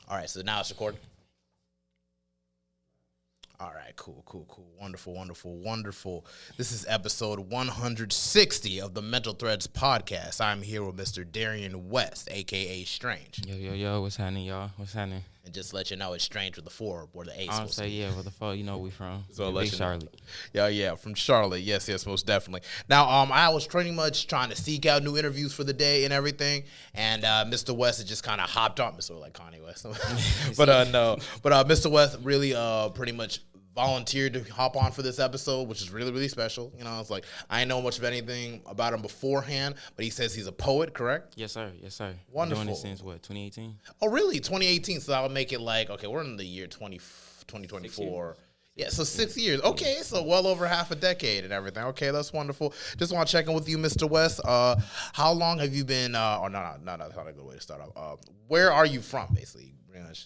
All right, so now it's recording. All right, cool. Wonderful. This is episode 160 of the Mental Threads podcast. I'm here with Mr. Darrion West, AKA Strange. Yo, what's happening, y'all? What's happening? And just to let you know, it's Strange with the 4 or the 8. I don't say, yeah, where the fuck, you know we from. So Big Charlotte. Yeah, from Charlotte. Yes, most definitely. Now, I was pretty much trying to seek out new interviews for the day and everything, and Mr. West had just kind of hopped on. Mr. like Kanye West. No. But Mr. West really pretty much volunteered to hop on for this episode, which is really, really special. You know, it's like, I didn't know much of anything about him beforehand, but he says he's a poet, correct? Yes, sir. Wonderful. Doing this since, 2018? Oh, really? 2018. So that would make it like, okay, we're in the year 2024. Yeah, so 6 years. Okay, so well over half a decade and everything. Okay, that's wonderful. Just want to check in with you, Mr. West. How long have you been, no, that's not a good way to start off. Where are you from, basically?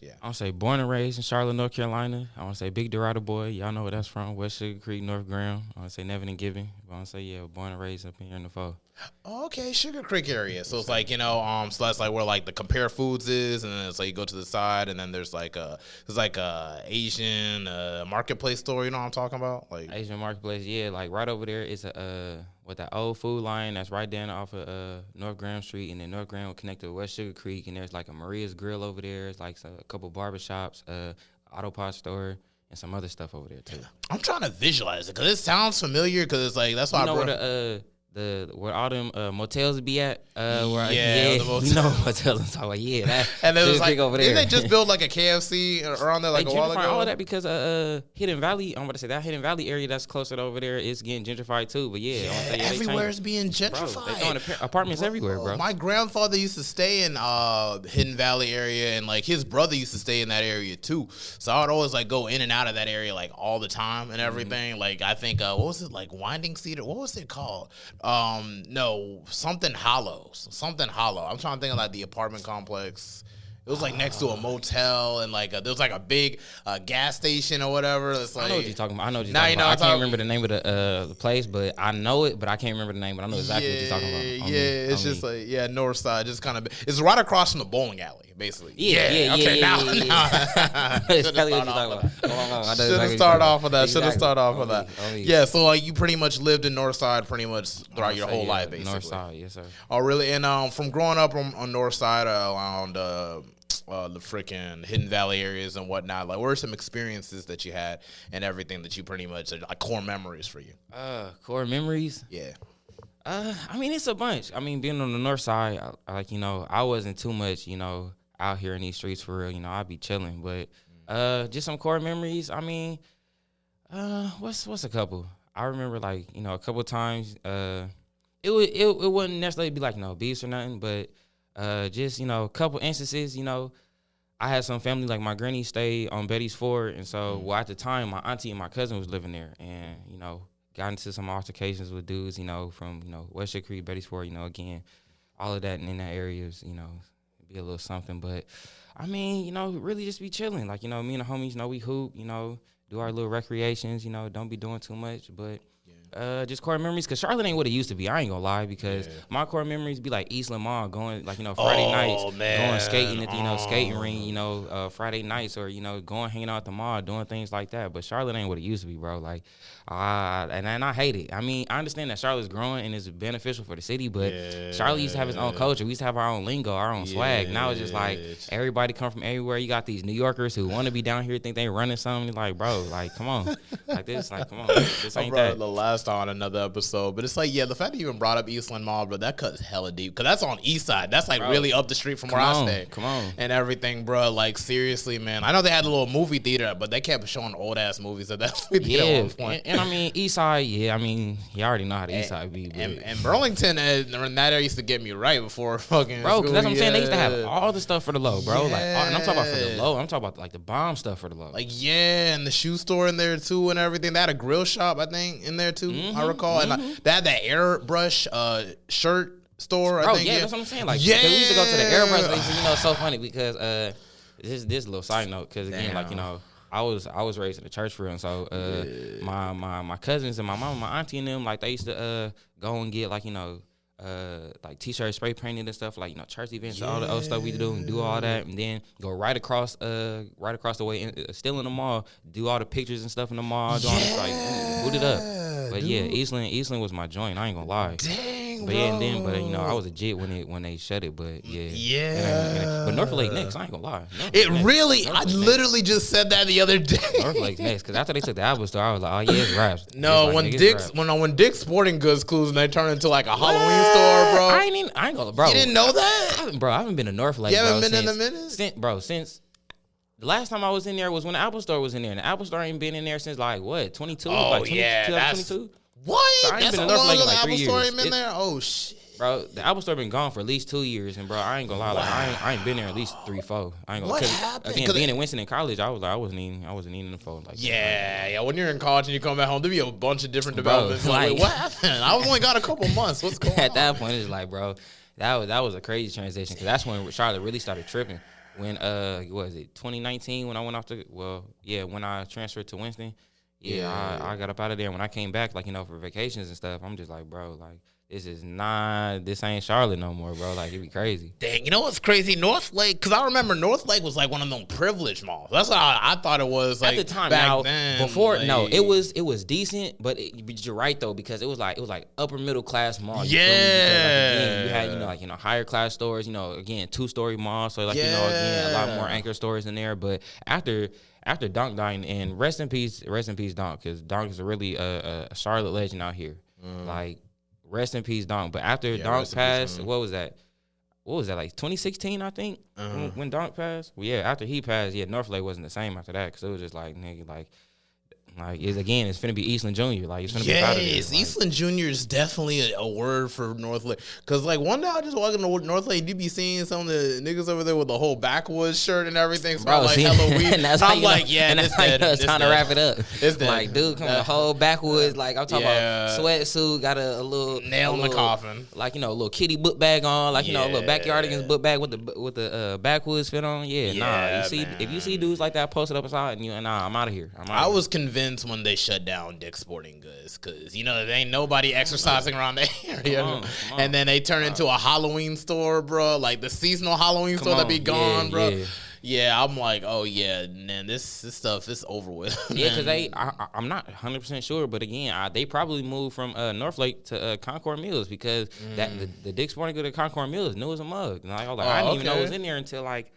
Yeah. I want to say born and raised in Charlotte, North Carolina. I want to say Big Dorado boy. Y'all know where that's from. West Sugar Creek, North Graham. I want to say Nevin and Gibbon. I want to say, yeah, born and raised up in here in the fall. Okay, Sugar Creek area. So it's like, you know, so that's like where like the Compare Foods is, and then it's like you go to the side, and then there's like a Asian marketplace store. You know what I'm talking about? Like Asian marketplace, yeah. Like right over there is with that old food line that's right down off of North Graham Street, and then North Graham will connect to West Sugar Creek, and there's like a Maria's Grill over there. It's like a couple barbershops, auto parts store, and some other stuff over there too. I'm trying to visualize it because it sounds familiar. Because it's like that's why where all them motels be at, the motel. You know what motels I'm talking about, yeah. That, and it was like, over there. Didn't they just build like a KFC around there like a while ago? All of that because Hidden Valley, I'm about to say that Hidden Valley area that's closer to over there is getting gentrified too. But everywhere is being gentrified. Bro, they throwing apartments everywhere, bro. My grandfather used to stay in Hidden Valley area, and like his brother used to stay in that area too. So I would always like go in and out of that area like all the time and everything. Mm-hmm. Like I think what was it, like Winding Cedar? What was it called? No, something hollow. I'm trying to think of like the apartment complex. It was like next to a motel, and like there was like a big gas station or whatever. It's like, I know what you're talking about. I can't remember the name of the place, but I know it. But I can't remember the name. But I know exactly what you're talking about. It's just like north side, just kind of. It's right across from the bowling alley, basically. Yeah. Okay, now. Should have started off with that. Yeah, so like you pretty much lived in north side pretty much throughout your whole life, basically. North side, yes sir. Oh really? And from growing up on north side around the freaking Hidden Valley areas and whatnot, like what are some experiences that you had and everything that you pretty much like core memories for you? Core memories? Yeah. I mean, it's a bunch. I mean, being on the north side, I wasn't too much, out here in these streets for real. I'd be chilling, but just some core memories. I mean, what's a couple? I remember like a couple times. It wouldn't necessarily be like beefs or nothing, but just a couple instances. I had some family, like my granny stayed on Betty's Ford, and so at the time my auntie and my cousin was living there, and got into some altercations with dudes, from West Sugar Creek, Betty's Ford, again, all of that in that area is be a little something, but I mean, really just be chilling, like me and the homies, we hoop, do our little recreations, don't be doing too much, but. Just core memories, because Charlotte ain't what it used to be. I ain't gonna lie, because my core memories be like Eastland Mall, going like Friday nights, going skating at the skating ring, Friday nights, or going hanging out at the mall, doing things like that. But Charlotte ain't what it used to be, bro. Like, and I hate it. I mean, I understand that Charlotte's growing and is beneficial for the city, but Charlotte used to have its own culture. We used to have our own lingo, our own swag. Now it's just like everybody come from everywhere. You got these New Yorkers who want to be down here, think they running something. Like, bro, like come on, like this, like come on, this ain't that. The last on another episode, but it's like the fact that you even brought up Eastland Mall, bro, that cut's hella deep, because that's on East Side. That's like really up the street from where I stay. Come on, and everything, bro. Like seriously, man. I know they had a little movie theater, but they kept showing old ass movies at that movie theater at one point. And I mean East Side, I mean you already know how the East Side be. And Burlington, in that area used to get me right before fucking bro, because that's what I'm saying. They used to have Yeah. all the stuff for the low, bro. Like, and I'm talking about for the low. I'm talking about like the bomb stuff for the low. Like and the shoe store in there too, and everything. They had a grill shop, I think, in there too. I recall, and like, they had that airbrush shirt store. Bro, I think, that's what I'm saying. Like, we used to go to the airbrush place, and it's so funny because this little side note, because again, like I was raised in the church for real, and so my cousins and my mama, my auntie and them, like they used to go and get like like t-shirt spray painting and stuff, like church events, all the old stuff we do, and do all that, and then go right across the way, still in the mall, do all the pictures and stuff in the mall, do all this, like boot it up. But dude. Yeah, Eastland was my joint. I ain't gonna lie. Dang, but bro. Yeah, and then I was legit when they shut it. But yeah. But North Lake next. I ain't gonna lie. I literally just said that the other day. North Lake next, because after they took the Apple Store, I was like, oh yeah, it's raps. No, when Dick's Sporting Goods closed and they turned into like a Halloween store, bro. I ain't gonna, bro. You didn't know that, I haven't been to North Lake. You haven't been in a minute, since. The last time I was in there was when the Apple Store was in there, and the Apple Store ain't been in there since like what 22? Oh like 20, yeah, 2022. What? So I ain't that's been to North Lake in like the 3 Apple years. Store ain't been there. Oh shit. Bro, the Apple Store been gone for at least 2 years, and bro, I ain't gonna lie, like I ain't been there at least 3-4. I ain't gonna. What happened? Again, being in Winston in college, I wasn't even in the phone. Like yeah. When you're in college and you come back home, there be a bunch of different developments. Like, what happened? I only got a couple months. What's going on? At that point, it's like, bro, that was a crazy transition, because that's when Charlotte really started tripping. When what was it 2019 when I went off to when I transferred to Winston. I got up out of there. When I came back, like, for vacations and stuff, I'm just like, bro, like, this ain't Charlotte no more, bro. Like, it'd be crazy. Dang, you know what's crazy? North Lake, because I remember North Lake was like one of them privileged malls. That's what I thought it was. Like, at the time, back then, before, like, no, it was decent, but you're right though, because it was like upper middle class mall. You feel me? Because, like, again, you had higher class stores. Again, 2-story mall, so again, a lot more anchor stores in there. But after Donk died, and rest in peace, Donk, because Donk is really a Charlotte legend out here. Like, rest in peace, Donk. But after Donk passed, what was that? Like 2016, I think, when Donk passed. Well, yeah, after he passed, North Lake wasn't the same after that, because it was just like, nigga, like it's finna be Eastland Junior. Like, it's finna be out of there. Yes, Eastland Junior is definitely a word for North Lake. Cause like one day I just walking to North Lake, you be seeing some of the niggas over there with the whole backwoods shirt and everything, so like Halloween. And that's I'm like, it's time to wrap it up. It's like, dude, come the whole backwoods. Like, I'm talking about sweatsuit, got a little nail in the coffin, like, a little kitty book bag on, like, a little backyardigans book bag with the backwoods fit on. If you see dudes like that posted up outside, and I'm out of here. I was convinced when they shut down Dick's Sporting Goods, because there ain't nobody exercising around the area. Come on. And then they turn into a Halloween store, bro, like the seasonal Halloween store that be gone, bro. Yeah, I'm like, oh yeah, man, this stuff is over with. Yeah, because I'm not 100% sure, but again, they probably moved from North Lake to Concord Mills, because the Dick's Sporting Goods at Concord Mills new as a mug. And I was like, I didn't even know it was in there until like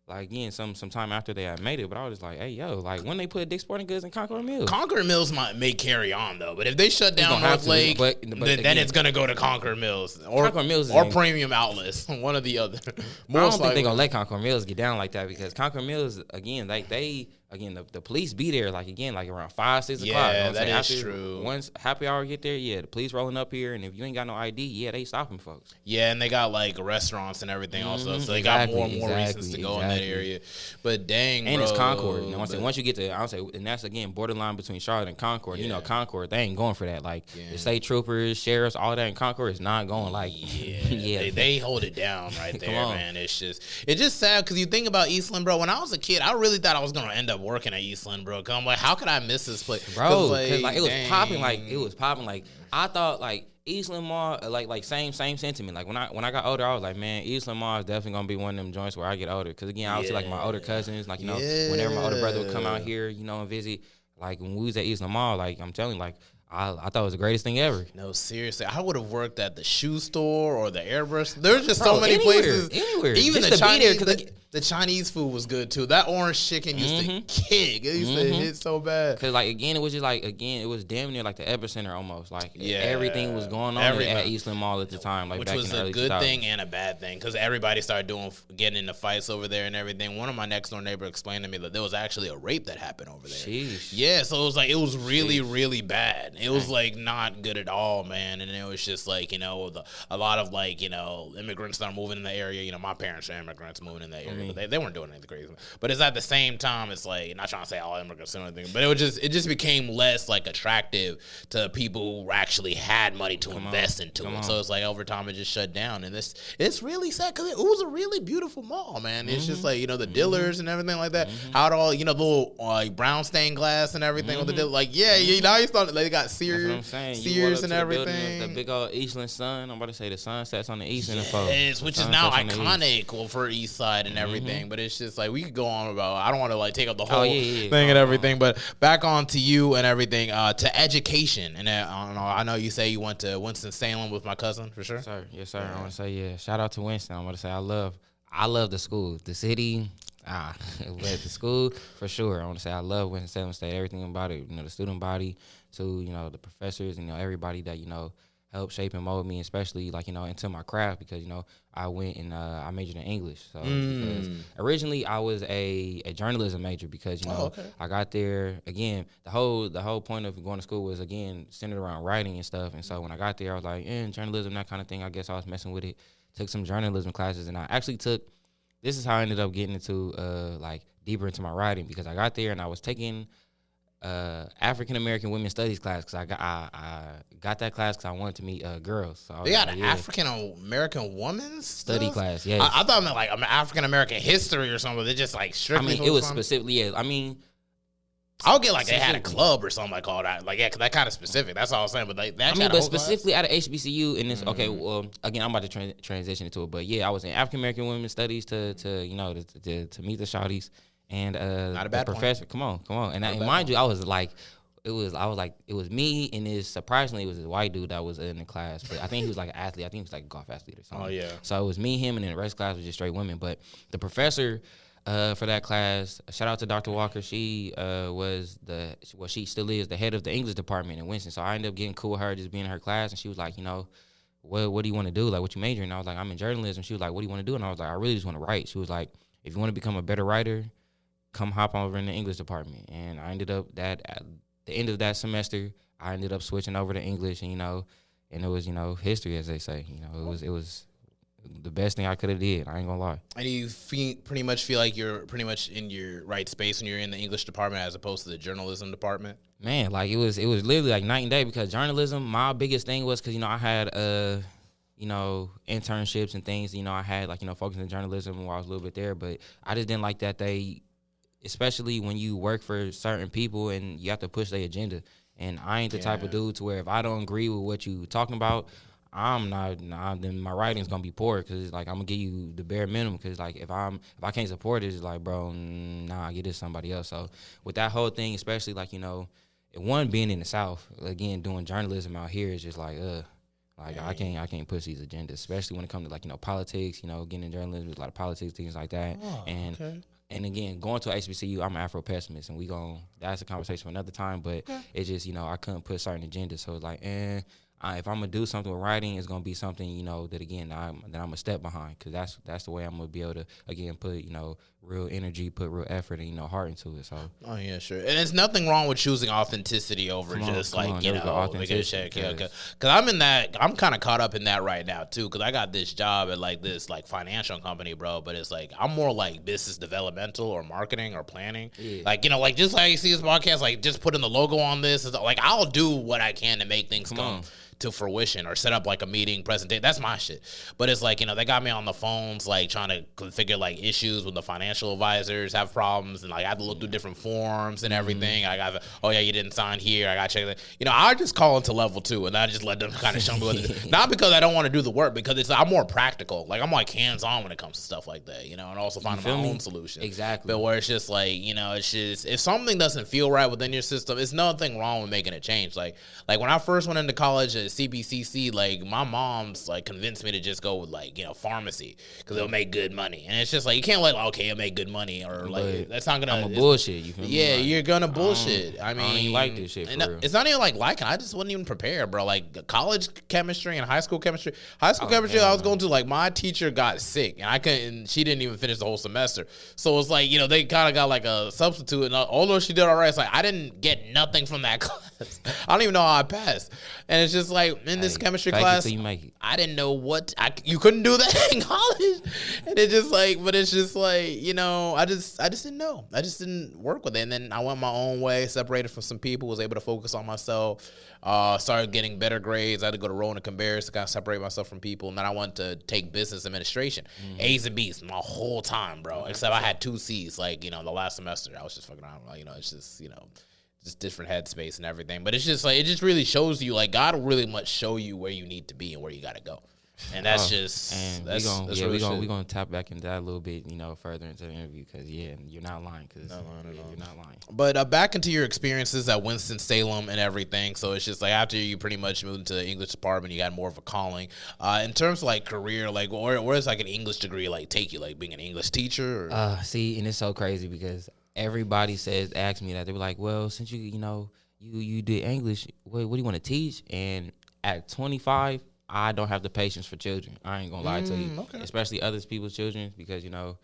again, some time after they had made it, but I was just like, hey, yo, like, when they put Dick's Sporting Goods in Concord Mills? Concord Mills may carry on, though, but if they shut down North Lake, then it's going to go to Concord Mills. Or Premium Outlets, one or the other. I don't think they're going to let Concord Mills get down like that, because Concord Mills, again, the police be there, like, again, like around 5, 6 o'clock. Yeah, that is true. Once happy hour get there, the police rolling up here, and if you ain't got no ID, they stopping folks. Yeah, and they got like restaurants and everything also, so they got more and more reasons to go in that area. But dang, and bro, it's Concord. Once you get to, I'll say, and that's again borderline between Charlotte and Concord. Concord, they ain't going for that. Like, the state troopers, sheriffs, all that in Concord is not going. Like, they hold it down right there, man. It's just sad, because you think about Eastland, bro. When I was a kid, I really thought I was gonna end up working at Eastland, bro. Cause I'm like, how could I miss this place, bro? Because like, it was popping. Like, I thought like Eastland Mall, like same sentiment. Like, when I got older, I was like, man, Eastland Mall is definitely gonna be one of them joints where I get older. Because again, I would see like my older cousins, like, whenever my older brother would come out here, and visit. Like, when we was at Eastland Mall, like, I'm telling you, like, I thought it was the greatest thing ever. No, seriously. I would have worked at the shoe store or the airbrush. There's just so many places. Anywhere. Even the Chinese, the Chinese food was good, too. That orange chicken used to kick. It used to hit so bad. Because, like, again, it was just, like, it was damn near, like, the epicenter almost. Like, everything was going on at Eastland Mall at the time. Like, which back was in the a early good 2000s. thing and a bad thing, because everybody started getting into fights over there and everything. One of my next door neighbor explained to me that there was actually a rape that happened over there. Sheesh. Yeah, so it was like, it was really, really bad. It was like not good at all, man. And it was just like, a lot of like, immigrants that are moving in the area. My parents are immigrants moving in the area. mean? But they weren't doing anything crazy. But it's at the same time, it's like, not trying to say all immigrants or anything, but it just became less like attractive to people who actually had money to invest into it. So it's like over time it just shut down, and it's really sad because it was a really beautiful mall, man. It's just like, you know, the Dillers and everything like that. How it all, you know, the little brown stained glass and everything with the Dillers. Like, yeah, you know, you thought they got Sears and everything. The big old Eastland sun. I'm about to say the sun sets on the east and the foe. Yes, which is now iconic for East Side and everything. But it's just like, we could go on about, I don't want to like take up the whole thing and everything, but back on to you and everything, to education. And I know you say you went to Winston-Salem with my cousin, for sure. Yes, sir. I want to say, shout out to Winston. I'm going to say I love the school, the city. But the school, for sure. I want to say I love Winston-Salem State, everything about it, you know, the student body, to, you know, the professors, you know, everybody that, you know, helped shape and mold me, especially, like, you know, into my craft, because, you know, I went and I majored in English. So because originally I was a journalism major, because, you know, I got there, again, the whole point of going to school was, again, centered around writing and stuff. And so when I got there, I was like, journalism, that kind of thing. I guess I was messing with it. Took some journalism classes, and I actually this is how I ended up getting into, like, deeper into my writing, because I got there and I was taking African American Women's Studies class, because I got that class because I wanted to meet girls. So they got an African American Women's study class. Yeah, I thought it meant like African American history or something. They just like strictly. I mean, it was specifically. I mean, I'll get like they had a club or something like all that. Like, yeah, because that kind of specific. That's all I was saying. But like, but specifically at a HBCU in this. Okay, well, again, I'm about to transition into it. But yeah, I was in African American Women's Studies to you know to meet the shawties. And not a bad professor, point. Come on. And mind you, I was like, it was me, and surprisingly, it was this white dude that was in the class. But I think he was like an athlete. I think he was like a golf athlete or something. Oh, yeah. So it was me, him, and then the rest of the class was just straight women. But the professor for that class, shout out to Dr. Walker. She she still is the head of the English department in Winston. So I ended up getting cool with her, just being in her class. And she was like, you know, what do you want to do? Like, what you majoring? And I was like, I'm in journalism. She was like, what do you want to do? And I was like, I really just want to write. She was like, if you want to become a better writer, come hop over in the English department. And I ended up at the end of that semester, I ended up switching over to English, and, you know, and it was, you know, history, as they say. You know, it was the best thing I could have did. I ain't gonna lie. And you pretty much feel like you're pretty much in your right space when you're in the English department as opposed to the journalism department? Man, like it was literally like night and day, because journalism, my biggest thing was, because, you know, I had you know, internships and things, you know, I had, like, you know, focusing on journalism while I was a little bit there, but I just didn't like that especially when you work for certain people and you have to push their agenda. And I ain't the type of dude to where if I don't agree with what you talking about, then my writing's gonna be poor, because like I'm gonna give you the bare minimum, because like if I can't support it, it's like, bro, nah, get this somebody else. So with that whole thing, especially like, you know, one, being in the South, again, doing journalism out here is just like I can't push these agendas, especially when it comes to, like, you know, politics, you know, getting in journalism, there's a lot of politics, things like that. And again, going to a HBCU, I'm an Afro pessimist, and that's a conversation for another time, but it's just, you know, I couldn't put certain agendas. So it's like, if I'm gonna do something with writing, it's gonna be something, you know, that again I'm a step behind, because that's the way I'm gonna be able to, again, put, you know, real energy, put real effort and, you know, heart into it. So sure. And there's nothing wrong with choosing authenticity over because I'm kind of caught up in that right now too, because I got this job at like this like financial company, bro, but it's like I'm more like business developmental or marketing or planning. Like, you know, like just like you see this podcast, like just putting the logo on this, like I'll do what I can to make things come to fruition, or set up like a meeting presentation. That's my shit. But it's like, you know, they got me on the phones like trying to configure like issues with the financial advisors, have problems, and like I have to look through different forms and everything. I got, you didn't sign here, I got to check that. You know, I just call into level 2 and I just let them kind of show me what it is. Not because I don't want to do the work, because I'm more practical. Like I'm like hands-on when it comes to stuff like that, you know, and also finding my own solution. Exactly. But where it's just like, you know, it's just, if something doesn't feel right within your system, it's nothing wrong with making a change. Like when I first went into college at CBCC, like my mom's like convinced me to just go with like, you know, pharmacy, because it'll make good money. And it's just like, you can't like, okay, it'll make good money, or like, that's not gonna, I'm a bullshit, you feel me? Yeah, like, you're gonna bullshit. I mean, I don't even like this shit for real. It's not even like liking, I just wasn't even prepared, bro. Like college chemistry and high school chemistry, I was going to, like, my teacher got sick and she didn't even finish the whole semester. So it's like, you know, they kind of got like a substitute, and although she did all right, it's like I didn't get nothing from that class. I don't even know how I passed. And it's just like in this chemistry fake it class, till you make it. I didn't know you couldn't do that in college. And it just like, but it's just like, you know, I just didn't know. I just didn't work with it. And then I went my own way, separated from some people, was able to focus on myself, started getting better grades. I had to go to rolling and conveyors to kind of separate myself from people. And then I wanted to take business administration, A's and B's my whole time, bro. Except I had 2 C's, like, you know, the last semester. I was just fucking around, you know, it's just, you know, just different headspace and everything. But it's just like, it just really shows you, like, God will really much show you where you need to be and where you got to go. And that's we're gonna tap back into that a little bit, you know, further into the interview, because you're not lying, you're not lying. But back into your experiences at Winston-Salem and everything. So it's just like after you pretty much moved into the English department, you got more of a calling. In terms of like career, like where does like an English degree like take you, like being an English teacher? Or? See, and it's so crazy because everybody asks me that. They were like, well, since you did English, what do you want to teach? And at 25. I don't have the patience for children. I ain't gonna lie to you, especially other people's children, because you know,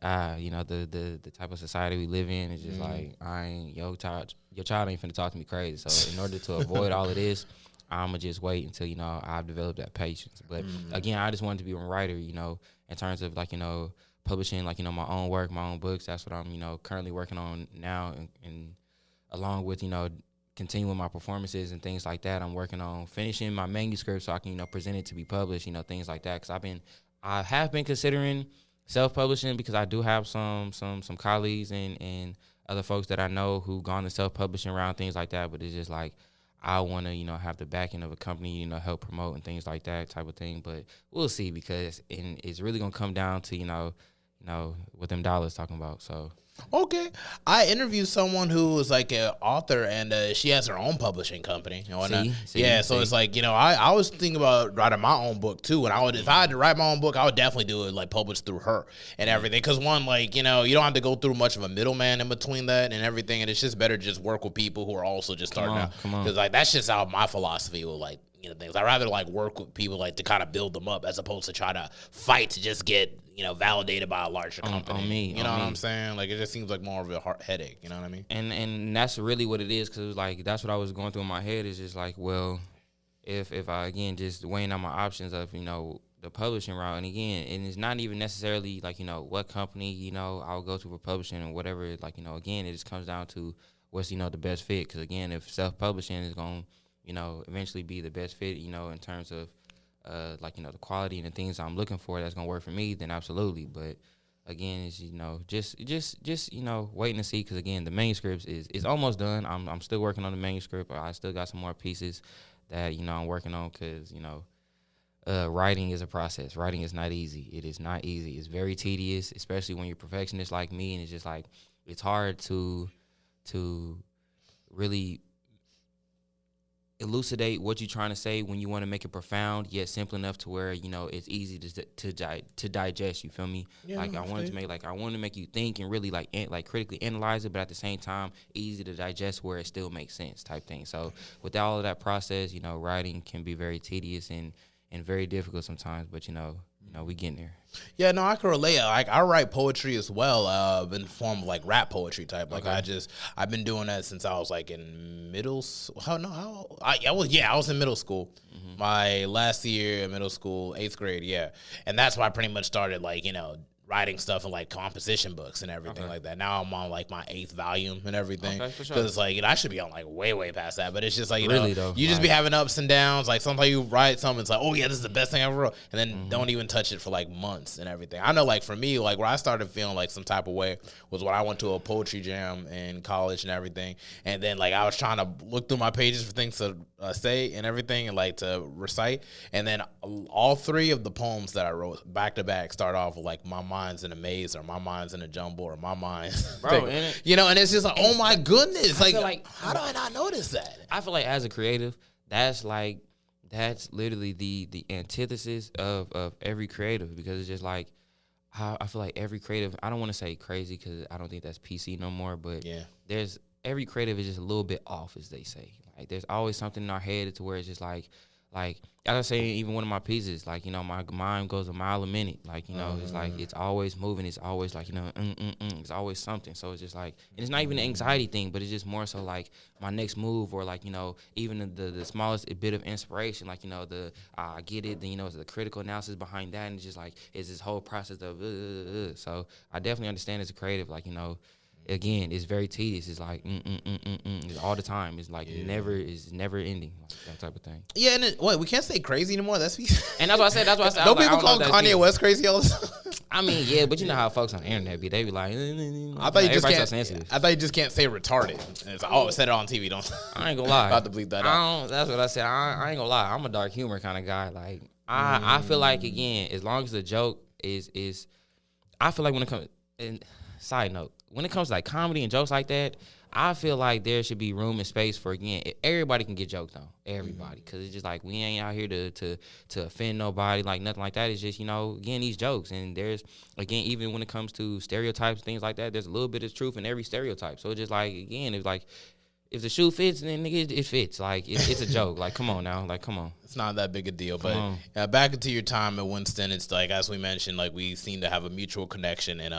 the type of society we live in is just like your child ain't finna talk to me crazy. So in order to avoid all of this, I'ma just wait until you know I've developed that patience. But again, I just wanted to be a writer, you know, in terms of like you know publishing like you know my own work, my own books. That's what I'm you know currently working on now, and along with you know. Continuing my performances and things like that. I'm working on finishing my manuscript so I can, you know, present it to be published, you know, things like that. Because I have been considering self-publishing because I do have some colleagues and other folks that I know who gone the self-publishing route, things like that. But it's just like I want to, you know, have the backing of a company, you know, help promote and things like that type of thing. But we'll see because it's really gonna come down to you know what them dollars talking about. So. Okay, I interviewed someone who was like an author, and she has her own publishing company. You know, so it's like you know, I was thinking about writing my own book too, and if I had to write my own book, I would definitely do it like published through her and everything. Because one, like you know, you don't have to go through much of a middleman in between that and everything, and it's just better to just work with people who are also just starting out. Because like that's just how my philosophy will like. You know, things. I'd rather like work with people like to kind of build them up as opposed to try to fight to just get, you know, validated by a larger company. You know what I'm saying? Like it just seems like more of a headache. You know what I mean? And that's really what it is because like that's what I was going through in my head is just like, well, if I again just weighing out my options of you know the publishing route, and again, and it's not even necessarily like you know what company you know I'll go to for publishing or whatever. Like you know, again, it just comes down to what's you know the best fit. Because again, if self-publishing is going you know, eventually be the best fit, you know, in terms of, like, you know, the quality and the things I'm looking for that's going to work for me, then absolutely. But, again, it's, you know, just you know, waiting to see because, again, the manuscript is almost done. I'm still working on the manuscript. I still got some more pieces that, you know, I'm working on because, you know, writing is a process. Writing is not easy. It is not easy. It's very tedious, especially when you're a perfectionist like me, and it's just, like, it's hard to really elucidate what you're trying to say when you want to make it profound yet simple enough to where you know it's easy to digest. You feel me? Yeah, like I wanted to make you think and really like critically analyze it, but at the same time easy to digest where it still makes sense type thing. So with all of that process, you know, writing can be very tedious and very difficult sometimes. But you know we getting there. Yeah, no, I can relate. Like I write poetry as well, in the form of like rap poetry type. Like I've been doing that since I was like in middle school. I was in middle school. Mm-hmm. My last year in middle school, 8th grade, yeah. And that's why I pretty much started like, you know, writing stuff in like composition books and everything like that. Now I'm on like my 8th volume and everything. Because it's like, you know, I should be on like way past that. But it's just like, you know, you just be having ups and downs. Like sometimes you write something, it's like, oh yeah, this is the best thing I ever wrote. And then don't even touch it for like months and everything. I know like for me, like where I started feeling like some type of way was when I went to a poetry jam in college and everything. And then like I was trying to look through my pages for things to say and everything and like to recite. And then all 3 of the poems that I wrote back to back start off with like my mind's in a maze or my mind's in a jumble or my mind's you know, and it's just like, oh my goodness, like how do I not notice that? I feel like as a creative, that's literally the antithesis of every creative, because it's just like I feel like every creative, I don't want to say crazy because I don't think that's PC no more, but every creative is just a little bit off, as they say. Like there's always something in our head to where it's just like like I was saying, even one of my pieces, like, you know, my mind goes a mile a minute. Like, you know, it's like it's always moving. It's always like, you know, it's always something. So it's just like, and it's not even an anxiety thing, but it's just more so like my next move, or like, you know, even the smallest bit of inspiration, like, you know, I get it, then, you know, it's the critical analysis behind that, and it's just like it's this whole process of So I definitely understand as a creative, like, you know, again, it's very tedious. It's like it's all the time. It's like never ending, like that type of thing. Yeah, and we can't say crazy anymore. That's and that's what I said. Don't people call Kanye West crazy all the time? I mean, yeah, but you know how folks on the internet be. They be like, I thought you just can't. I thought you just can't say retarded. It's like, oh, said it on TV. Don't. I ain't gonna lie. About to bleep that out. That's what I said. I ain't gonna lie. I'm a dark humor kind of guy. Like I feel like, again, as long as the joke is, I feel like when it comes. And side note, when it comes to like comedy and jokes like that, I feel like there should be room and space for, again, everybody can get joked on. Everybody. Because it's just like, we ain't out here to offend nobody, like nothing like that. It's just, you know, again, these jokes. And there's, again, even when it comes to stereotypes, things like that, there's a little bit of truth in every stereotype. So it's just like, again, it's like, if the shoe fits, then nigga, it fits. Like, it's a joke. Like, come on now. Like, come on. It's not that big a deal. But back into your time at Winston, it's like, as we mentioned, like, we seem to have a mutual connection. And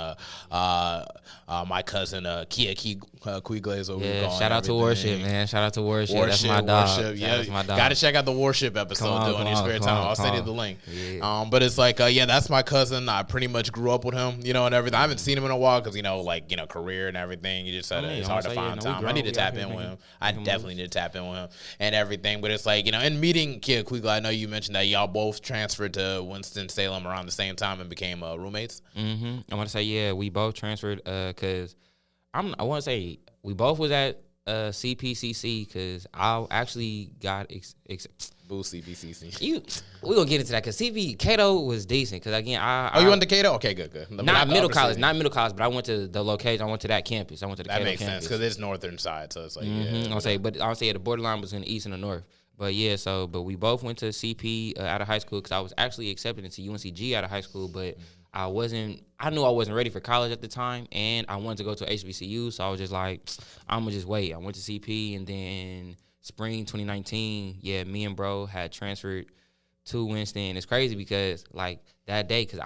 my cousin, Kia Quiglaze. Yeah, shout out to WARSHIP, man. Shout out to WARSHIP. That's my dog. WARSHIP. Yeah, that's my dog. Got to check out the WARSHIP episode on your spare time. I'll send you the link. Yeah. But it's like, that's my cousin. I pretty much grew up with him, you know, and everything. I haven't seen him in a while because, you know, like, you know, career and everything. You just said it's hard to find time. I need to tap in with him. I definitely need to tap in with him and everything. But it's like, you know, in meeting Kia Quiglaze, I know you mentioned that y'all both transferred to Winston-Salem around the same time and became roommates. I want to say, yeah, we both transferred because I want to say we both was at CPCC because I actually got Boo CPCC. We gonna get into that because Cato was decent because, again, you went to Cato? Okay, good. Not middle college, but I went to the location. I went to that campus. I went to the Cato campus. That makes sense because it's northern side, so it's like I'll say the borderline was in the east and the north. But yeah, but we both went to CP out of high school because I was actually accepted into UNCG out of high school, but I knew I wasn't ready for college at the time, and I wanted to go to HBCU, so I was just like, I'm going to just wait. I went to CP, and then spring 2019, me and bro had transferred to Winston. It's crazy because, like, that day, because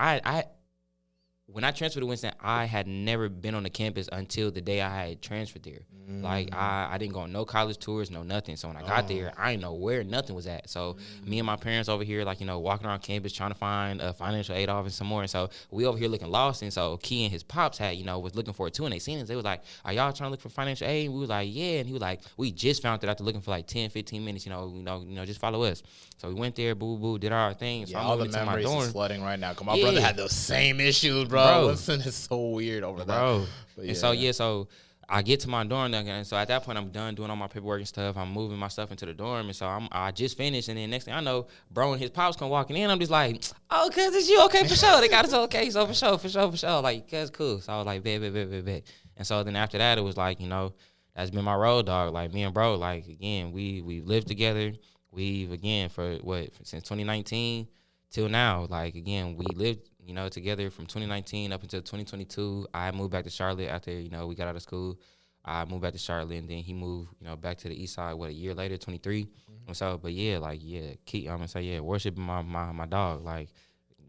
when I transferred to Winston, I had never been on the campus until the day I had transferred there. Like, I didn't go on no college tours, no nothing. So when I got there, I didn't know where nothing was at. So me and my parents over here, like, you know, walking around campus trying to find a financial aid office some more. And so we over here looking lost. And so Key and his pops had, you know, was looking for it too. And they seen us. They was like, are y'all trying to look for financial aid? And we was like, yeah. And he was like, we just found it after looking for like 10, 15 minutes, you know, just follow us. So we went there, boo, did our thing. So I'm all the memories is flooding right now. Cause my brother had those same issues, bro. Winston is so weird over there. Bro. And so I get to my dorm, and so at that point I'm done doing all my paperwork and stuff. I'm moving my stuff into the dorm, and so I just finished, and then next thing I know, bro and his pops come walking in. I'm just like, oh, cuz, is you okay for sure? They got us okay, so for sure. Like, cuz, cool. So I was like, bet. And so then after that, it was like, you know, that's been my road dog. Like, me and bro, like, again, we lived together. We've, again, since 2019 till now, like, again, we lived, you know, together from 2019 up until 2022. I moved back to Charlotte after, you know, we got out of school. I moved back to Charlotte, and then he moved, you know, back to the east side, a year later, 23. And so, but yeah, like, I'm gonna say, worshiping my dog, like,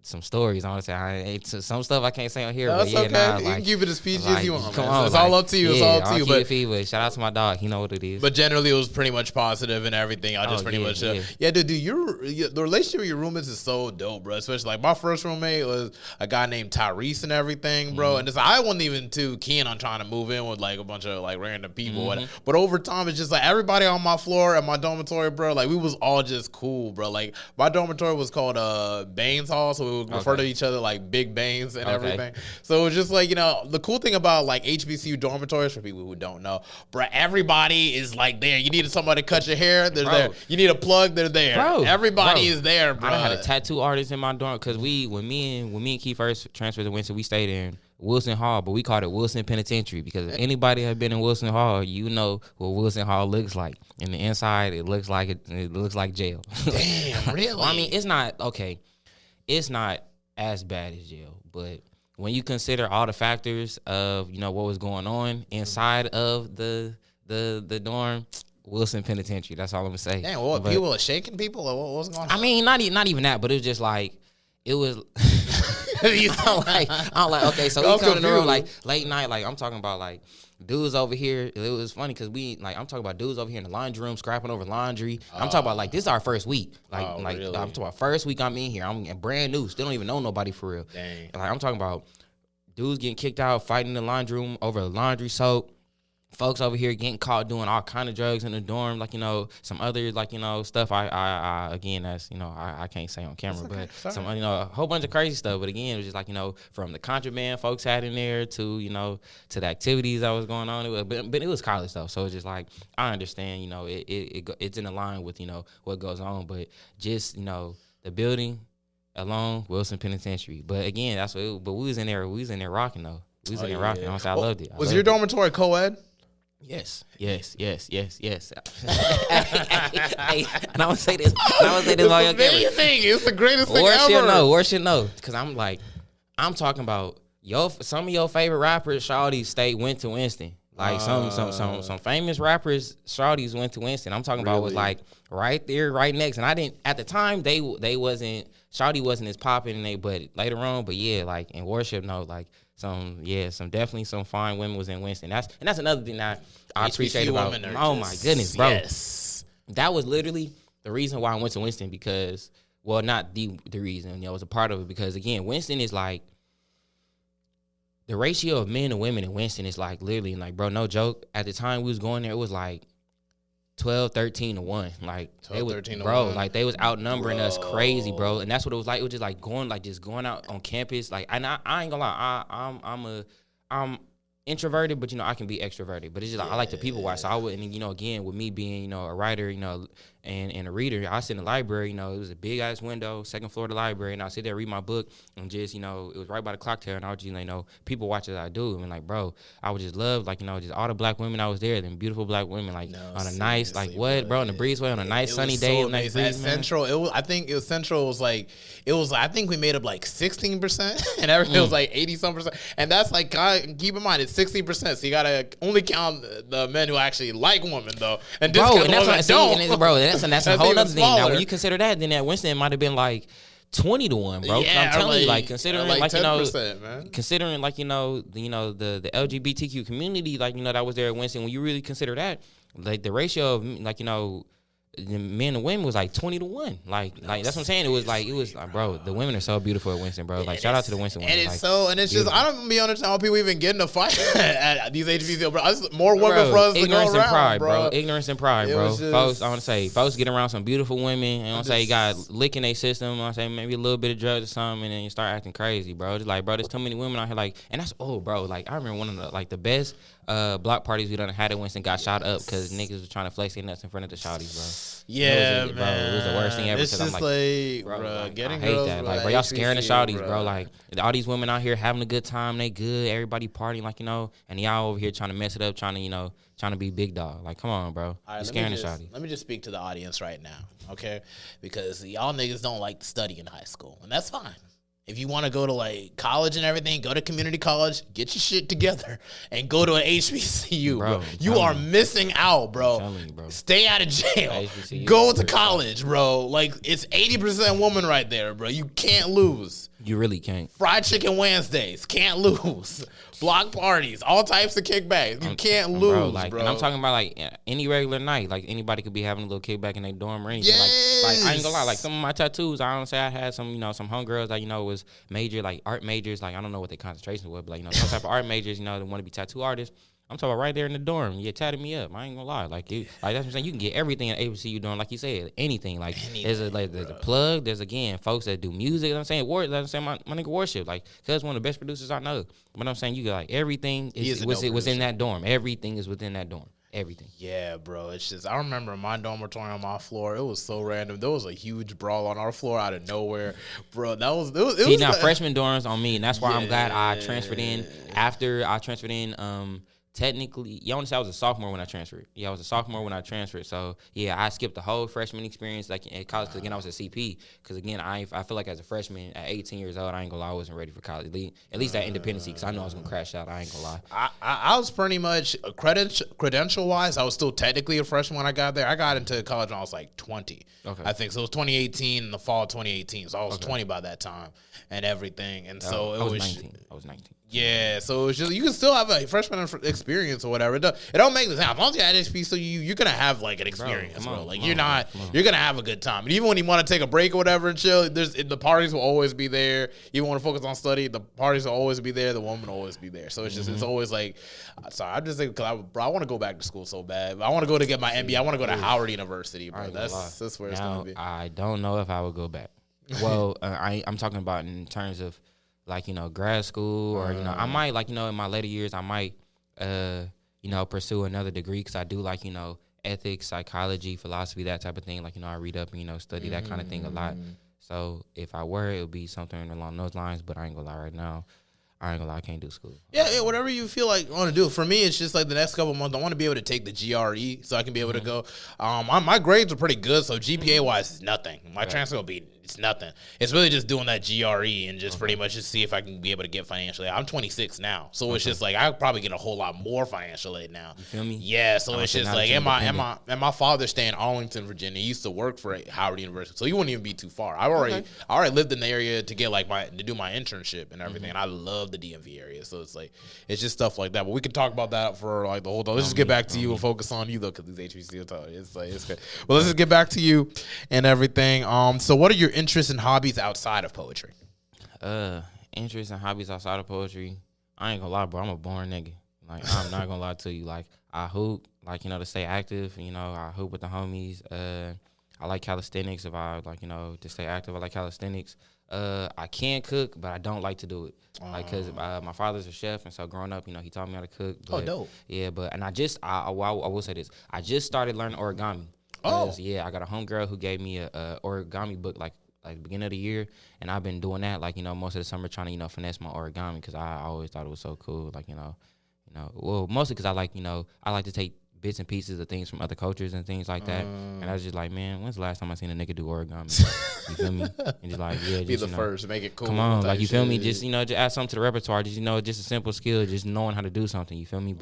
some stories. I want to say some stuff I can't say on here. No, but okay. Like, you can keep it as PG as you want. Come on, it's all up to you. It's all up to you. But shout out to my dog. He know what it is. But generally, it was pretty much positive and everything. I just pretty much, dude. The relationship with your roommates is so dope, bro. Especially like my first roommate was a guy named Tyrese and everything, bro. And I wasn't even too keen on trying to move in with like a bunch of like random people. But over time, it's just like everybody on my floor at my dormitory, bro. Like, we was all just cool, bro. Like, my dormitory was called Baines Hall, so we would refer to each other like Big Baines and everything. So it's just like, you know, the cool thing about like HBCU dormitories, for people who don't know, bro, everybody is like there. You need somebody to cut your hair, they're there. You need a plug, they're there. Everybody is there, bro. I had a tattoo artist in my dorm because when me and Keith first transferred to Winston, we stayed in Wilson Hall, but we called it Wilson Penitentiary because if anybody had been in Wilson Hall, you know what Wilson Hall looks like. In the inside, it looks like jail. Damn, really? Well, I mean, it's not as bad as jail, but when you consider all the factors of, you know, what was going on inside of the dorm, Wilson Penitentiary. That's all I'm gonna say. Damn, what, people are shaking people, or what's going on? I mean, not even that, but it was just like it was. I'm like, okay, so we come in the room like late night, like I'm talking about like dudes over here. It was funny because I'm talking about dudes over here in the laundry room scrapping over laundry. I'm talking about like this is our first week. Really? I'm talking about first week I'm in here. I'm brand new, still don't even know nobody for real. Dang. Like I'm talking about dudes getting kicked out, fighting in the laundry room over laundry soap. Folks over here getting caught doing all kind of drugs in the dorm, like, some other, like, stuff I again, that's, I can't say on camera, but some, a whole bunch of crazy stuff. But again, it was just like, from the contraband folks had in there to, to the activities that was going on. But it was college though. So it's just like, I understand, it's in the line with, what goes on, but just, the building alone, Wilson Penitentiary. But again, but we was in there rocking though. We was in there rocking. I loved it. Was your dormitory co-ed? Yes. Hey, and I would say this. All your camera. It's the greatest thing ever. Worship no, because I'm talking about some of your favorite rappers. Shawty went to Winston. Like some famous rappers. Shawty's went to Winston. I'm talking about was like right there, right next. And I didn't at the time they wasn't. Shawty wasn't as popping, but later on. But yeah, like in Worship, no, like. Definitely some fine women was in Winston. That's another thing that I appreciate about. Oh my goodness, bro! Yes. That was literally the reason why I went to Winston because, well, not the reason. It was a part of it because again, Winston is like the ratio of men and women in Winston is like literally like, bro, no joke. At the time we was going there, it was like 12, 13 to 1. Like 12, 13 to bro, 1. like they was outnumbering us crazy, bro. And that's what it was like. It was just like going out on campus. Like, and I ain't gonna lie, I'm introverted, but I can be extroverted. But it's just like I like the people watch. So I wouldn't, again, with me being, a writer, and a reader, I sit in the library, it was a big ass window, second floor of the library, and I sit there read my book and just, it was right by the clock tower, and I would just, people watch as I do. And like, bro, I would just love, like, just all the black women I was there, them beautiful black women, like on a nice, like what, bro, in the breezeway on a nice sunny day. So nice. At Central, I think Central was like, I think we made up like 16%, and everything was like 80-some%. And that's like, keep in mind, it's 16%, so you gotta only count the men who actually like women though, and discount the ones that don't. Bro, that's a whole other thing. Now, when you consider that, then at Winston it might have been like 20 to 1, bro. Yeah, I'm telling you, like considering like 10%, man. Considering like the LGBTQ community, like that was there at Winston. When you really consider that, like the ratio of like the men and women was like 20 to 1. Like that's what I'm saying. It was like bro, the women are so beautiful at Winston, bro. Like shout out to the Winston women. And it's just I don't be understand how people even get in a fight at these HBCU, bro. More women for us to go around, pride, bro. Ignorance and pride, bro. Folks, I want to say, folks get around some beautiful women, and I want to say you got licking their system. I want to say maybe a little bit of drugs or something, and then you start acting crazy, bro. Just like, bro, there's too many women out here, like, and that's bro. Like I remember one of the best block parties we done had at Winston got shot up because niggas was trying to flex their nuts in front of the shawties, bro. Yeah, bro, it was the worst thing ever. It's just like, bro, getting I hate girls, that. Like, bro, y'all scaring the shawties, bro. Like, all these women out here having a good time, they good, everybody partying, like, and y'all over here trying to mess it up, trying to be big dog. Like, come on, bro. Right, you're scaring the shawties. Let me just speak to the audience right now, okay? Because y'all niggas don't like to study in high school, and that's fine. If you want to go to like college and everything, go to community college, get your shit together, and go to an HBCU, bro. You are missing out, bro. Stay out of jail. Go to college, bro. Like it's 80% woman right there, bro. You can't lose. You really can't. Fried chicken Wednesdays, can't lose. Block parties, all types of kickbacks. You can't lose, bro. And I'm talking about like any regular night. Like anybody could be having a little kickback in their dorm or anything. Yes. Like I ain't gonna lie. Like some of my tattoos, I don't say I had some, some homegirls that was major, like art majors. Like I don't know what their concentration was, but like some type of art majors, that want to be tattoo artists. I'm talking about right there in the dorm. You tatted me up. I ain't gonna lie. Like that's what I'm saying. You can get everything at HBCU doing, like you said, anything. Like there's a plug. There's again folks that do music. I'm saying my nigga Worship. Like cuz one of the best producers I know. But I'm saying you got like everything was in that dorm. Everything is within that dorm. Everything. Yeah, bro. It's just I remember my dormitory on my floor. It was so random. There was a huge brawl on our floor out of nowhere, bro. It See, was now freshman dorms on me, and that's why I'm glad I transferred in after I transferred in technically, you want to say I was a sophomore when I transferred. Yeah, I was a sophomore when I transferred. So yeah, I skipped the whole freshman experience like at college. Cause again, I was a CP. Cause again, I feel like as a freshman at 18 years old, I ain't gonna lie, I wasn't ready for college. At least that independency, cause I knew I was gonna crash out. I ain't gonna lie. I was pretty much credential wise. I was still technically a freshman when I got there. I got into college when I was like 20. Okay. I think so. It was 2018 in the fall of 2018. So I was 20 by that time and everything. And so it was 19. I was 19. Yeah, so it was just you can still have a freshman experience or whatever. It don't make this happen. As long as you're at HBCU, you're gonna have like an experience, bro. Like you're gonna have a good time. And even when you want to take a break or whatever and chill, the parties will always be there. You want to focus on study, the parties will always be there. The woman will always be there. So it's just it's always like, sorry, I'm just thinking because I want to go back to school so bad. I want to go to get my MBA. I want to go to Howard University, bro. That's where it's gonna be. I don't know if I would go back. Well, I'm talking about in terms of like, grad school or, I might like, in my later years, I might, pursue another degree because I do like, ethics, psychology, philosophy, that type of thing. Like, I read up and, study that kind of thing a lot. So if I were, it would be something along those lines, but I ain't gonna lie right now. I can't do school. Yeah, whatever you feel like you want to do. For me, it's just like the next couple of months, I want to be able to take the GRE so I can be able to go. My grades are pretty good, so GPA-wise is nothing. My transfer will be it's nothing. It's really just doing that GRE and just pretty much just see if I can be able to get financial aid. I'm 26 now, so it's just like I probably get a whole lot more financial aid now. You feel me? Yeah, so it's just like, and my father staying in Arlington, Virginia. He used to work for Howard University, so he wouldn't even be too far. I already lived in the area to get like to do my internship and everything. And I love the DMV area, so it's like it's just stuff like that. But we can talk about that for like the whole time. Let's just get back to you and focus on you though, because these HBCU talk. It's like it's good. But let's just get back to you and everything. So what are your interests and hobbies outside of poetry? Interests and hobbies outside of poetry. I ain't gonna lie, bro. I'm a boring nigga. Like I'm not gonna lie to you. Like I hoop, like to stay active. I hoop with the homies. I like calisthenics. If I like, to stay active, I like calisthenics. I can cook, but I don't like to do it. Like, cause my father's a chef, and so growing up, he taught me how to cook. But, dope. Yeah, and I will say this. I just started learning origami. Yeah, I got a homegirl who gave me a origami book like the beginning of the year, and I've been doing that like most of the summer trying to finesse my origami because I always thought it was so cool. Like well, mostly because I like to take bits and pieces of things from other cultures and things like that. And I was just like, man, when's the last time I seen a nigga do origami? You feel me? And just like, yeah, just, be the first, make it cool. Come on, like you feel me? Just just add something to the repertoire. Just just a simple skill, just knowing how to do something. You feel me?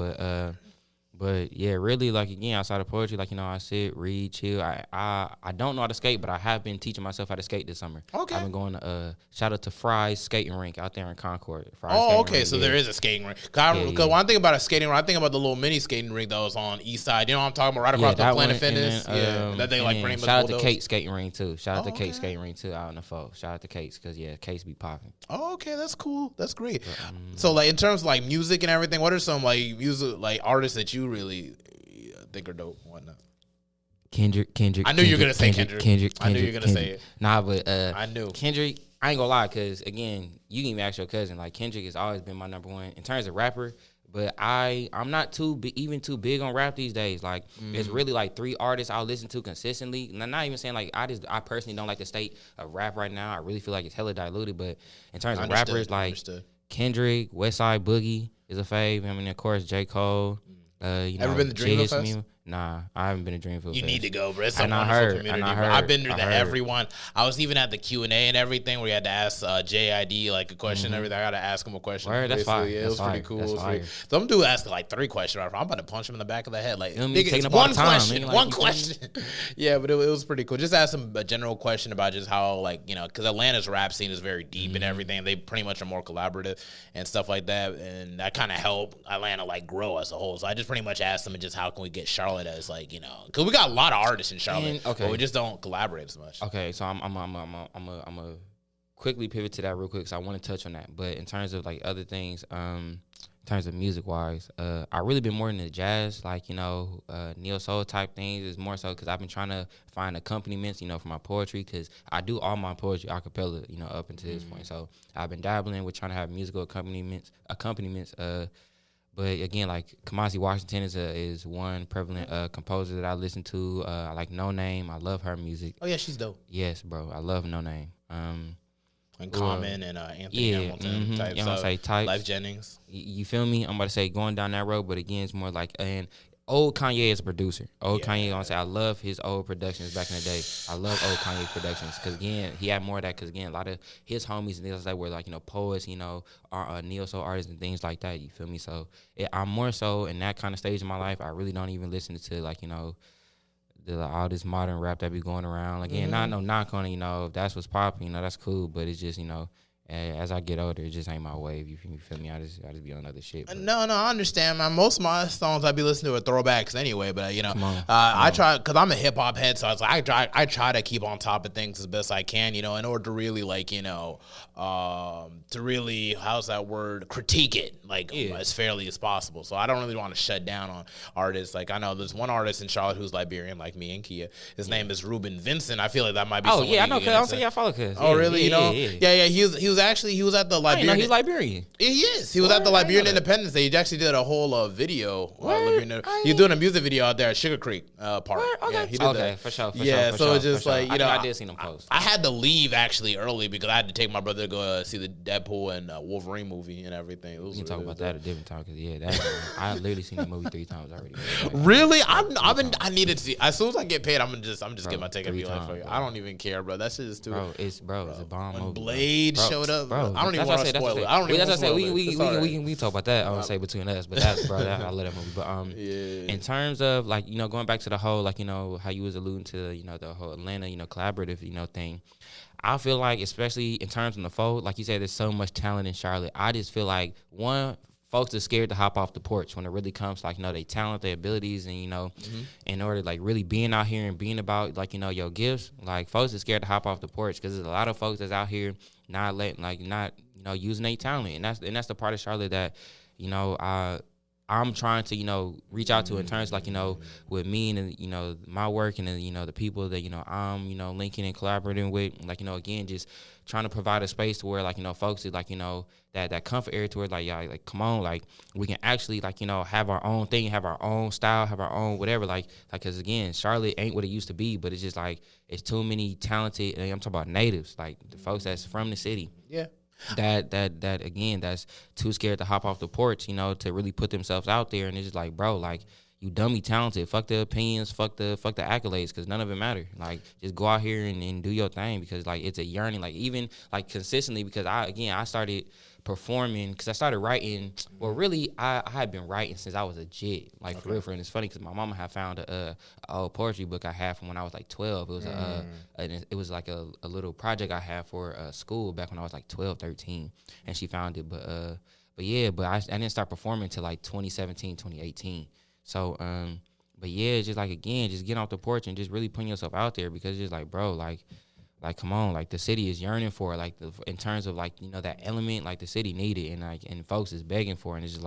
But yeah, really, like again, outside of poetry, like I sit, read, chill. I don't know how to skate, but I have been teaching myself how to skate this summer. Okay. I've been going to shout out to Fry's skating rink out there in Concord. Okay, so there is a skating rink. Because when I think about a skating rink, I think about the little mini skating rink that was on East Side. You know what I'm talking about? Right across the Planet Fitness. That they like pretty much. Shout out to Kate skating rink too. Shout out to Kate skating rink too out in the fall. Shout out to Kate's because Kate's be popping. Oh, okay, that's cool. That's great. So like in terms of like music and everything, what are some like music like artists that you really think are dope and whatnot? Kendrick. I knew you were gonna say Kendrick. I knew you were gonna say it. Nah, but I knew Kendrick. I ain't gonna lie, cause again, you can even ask your cousin. Like Kendrick has always been my number one in terms of rapper. But I'm not too big on rap these days. Like there's really like 3 artists I'll listen to consistently. And I'm not even saying like I personally don't like the state of rap right now. I really feel like it's hella diluted. But in terms of rappers, like Kendrick, Westside Boogie is a fave. I mean, of course, J. Cole. Ever been to Dreamville Fest? Nah, I haven't been to Dreamville Fest. You need to go, bro. It's a wonderful community. I've been to everyone. I was even at the Q&A and everything where you had to ask JID like a question and everything. I got to ask him a question. Word, that's fine. Yeah, it was pretty cool. Some dude asked like 3 questions. I'm about to punch him in the back of the head. Like, nigga, one question. One question. Yeah, but it was pretty cool. Just ask him a general question about just how like, because Atlanta's rap scene is very deep and everything. They pretty much are more collaborative and stuff like that. And that kind of helped Atlanta like grow as a whole. So I just pretty much asked him just how can we get Charlotte as like, because we got a lot of artists in Charlotte, but we just don't collaborate as much. Okay, so I'm a quickly pivot to that real quick because I want to touch on that. But in terms of like other things, in terms of music wise, I really been more into jazz, like neo soul type things. Is more so because I've been trying to find accompaniments, for my poetry because I do all my poetry a cappella, up until this point. So I've been dabbling with trying to have musical accompaniments. But again, like Kamasi Washington is one prevalent composer that I listen to. I like No Name. I love her music. Oh yeah, she's dope. Yes, bro. I love No Name. And Common and Anthony Hamilton type you know, stuff. say types. Life Jennings. You feel me? I'm about to say going down that road, but again, it's more like and old Kanye is a producer. Kanye, gonna say I love his old productions back in the day. I love old Kanye productions because again, he had more of that. Because again, a lot of his homies and things like that were like poets, neo soul artists and things like that. You feel me? So I'm more so in that kind of stage of my life. I really don't even listen to all this modern rap that be going around. Again, not no knock on it. If that's what's popping, that's cool. But it's just as I get older, it just ain't my wave. You feel me? I just be on other shit. But. No, I understand, man. Most of my songs I be listening to are throwbacks anyway. But I try because I'm a hip hop head, so it's like I try to keep on top of things as best I can. In order to really to really how's that word critique it as fairly as possible. So I don't really want to shut down on artists. Like I know there's one artist in Charlotte who's Liberian, like me and Kia. His name is Ruben Vincent. I feel like that might be. Oh yeah, I know. Cause I don't say I follow. Cause oh really? Yeah. He was at the Liberian. He's Liberian. He is. He was at the Liberian Independence Day. He actually did a whole video. He's doing a music video out there at Sugar Creek Park. Okay. Yeah, he did that. For sure. So it's just like I did see him post. I had to leave actually early because I had to take my brother to go see the Deadpool and Wolverine movie and everything. We can talk about that at a different time because I literally seen the movie 3 times already. Really? I needed to see. As soon as I get paid, I'm just get my ticket and be like, I don't even care, bro. That shit is too. It's a bomb movie. Blade showed up, bro. I don't even want to spoil it. I don't even want to spoil it. We talk about that. I would say between us, but that's bro. I love that movie. But in terms of going back to the whole how you was alluding to the whole Atlanta collaborative thing. I feel like especially in terms of the fold, like you said, there's so much talent in Charlotte. I just feel like folks are scared to hop off the porch when it really comes to they talent, their abilities, and in order to really being out here and being about your gifts. Folks are scared to hop off the porch because there's a lot of folks that's out here not using their talent, and that's the part of Charlotte that I'm trying to reach out to in terms with me and my work and the people that I'm linking and collaborating with, again just trying to provide a space to where folks is that comfort area to where come on, we can actually have our own thing, have our own style, have our own whatever, because again Charlotte ain't what it used to be, but it's just it's too many talented, I'm talking about natives, the folks that's from the city. Yeah. That again, that's too scared to hop off the porch, to really put themselves out there, and it's just bro, you dummy talented. Fuck the opinions, fuck the accolades, because none of it matter. Just go out here and do your thing, because it's a yearning. Even consistently, because I started performing because I started writing. Well, really, I had been writing since I was a jit. For real. And it's funny because my mama had found a old poetry book I had from when I was 12. It was it was a little project I had for school back when I was 12, 13, and she found it. But I didn't start performing until 2017, 2018. So but yeah, just again, just get off the porch and just really putting yourself out there, because it's just bro, come on, the city is yearning for it, in terms of that element, the city need it, and folks is begging for it, and it's just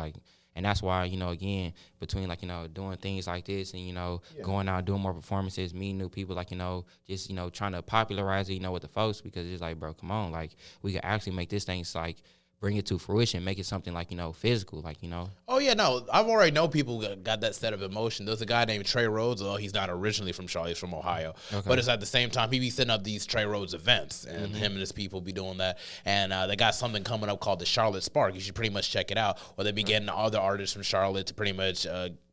and that's why again, between doing things like this and going out doing more performances, meeting new people, just trying to popularize it with the folks, because it's bro, come on, we can actually make this thing bring it to fruition, make it something physical, Oh yeah, no, I've already know people got that set of emotion. There's a guy named Trey Rhodes. Although he's not originally from Charlotte, he's from Ohio, but it's at the same time he be setting up these Trey Rhodes events, and him and his people be doing that. And they got something coming up called the Charlotte Spark. You should pretty much check it out. Or they be getting other artists from Charlotte to pretty much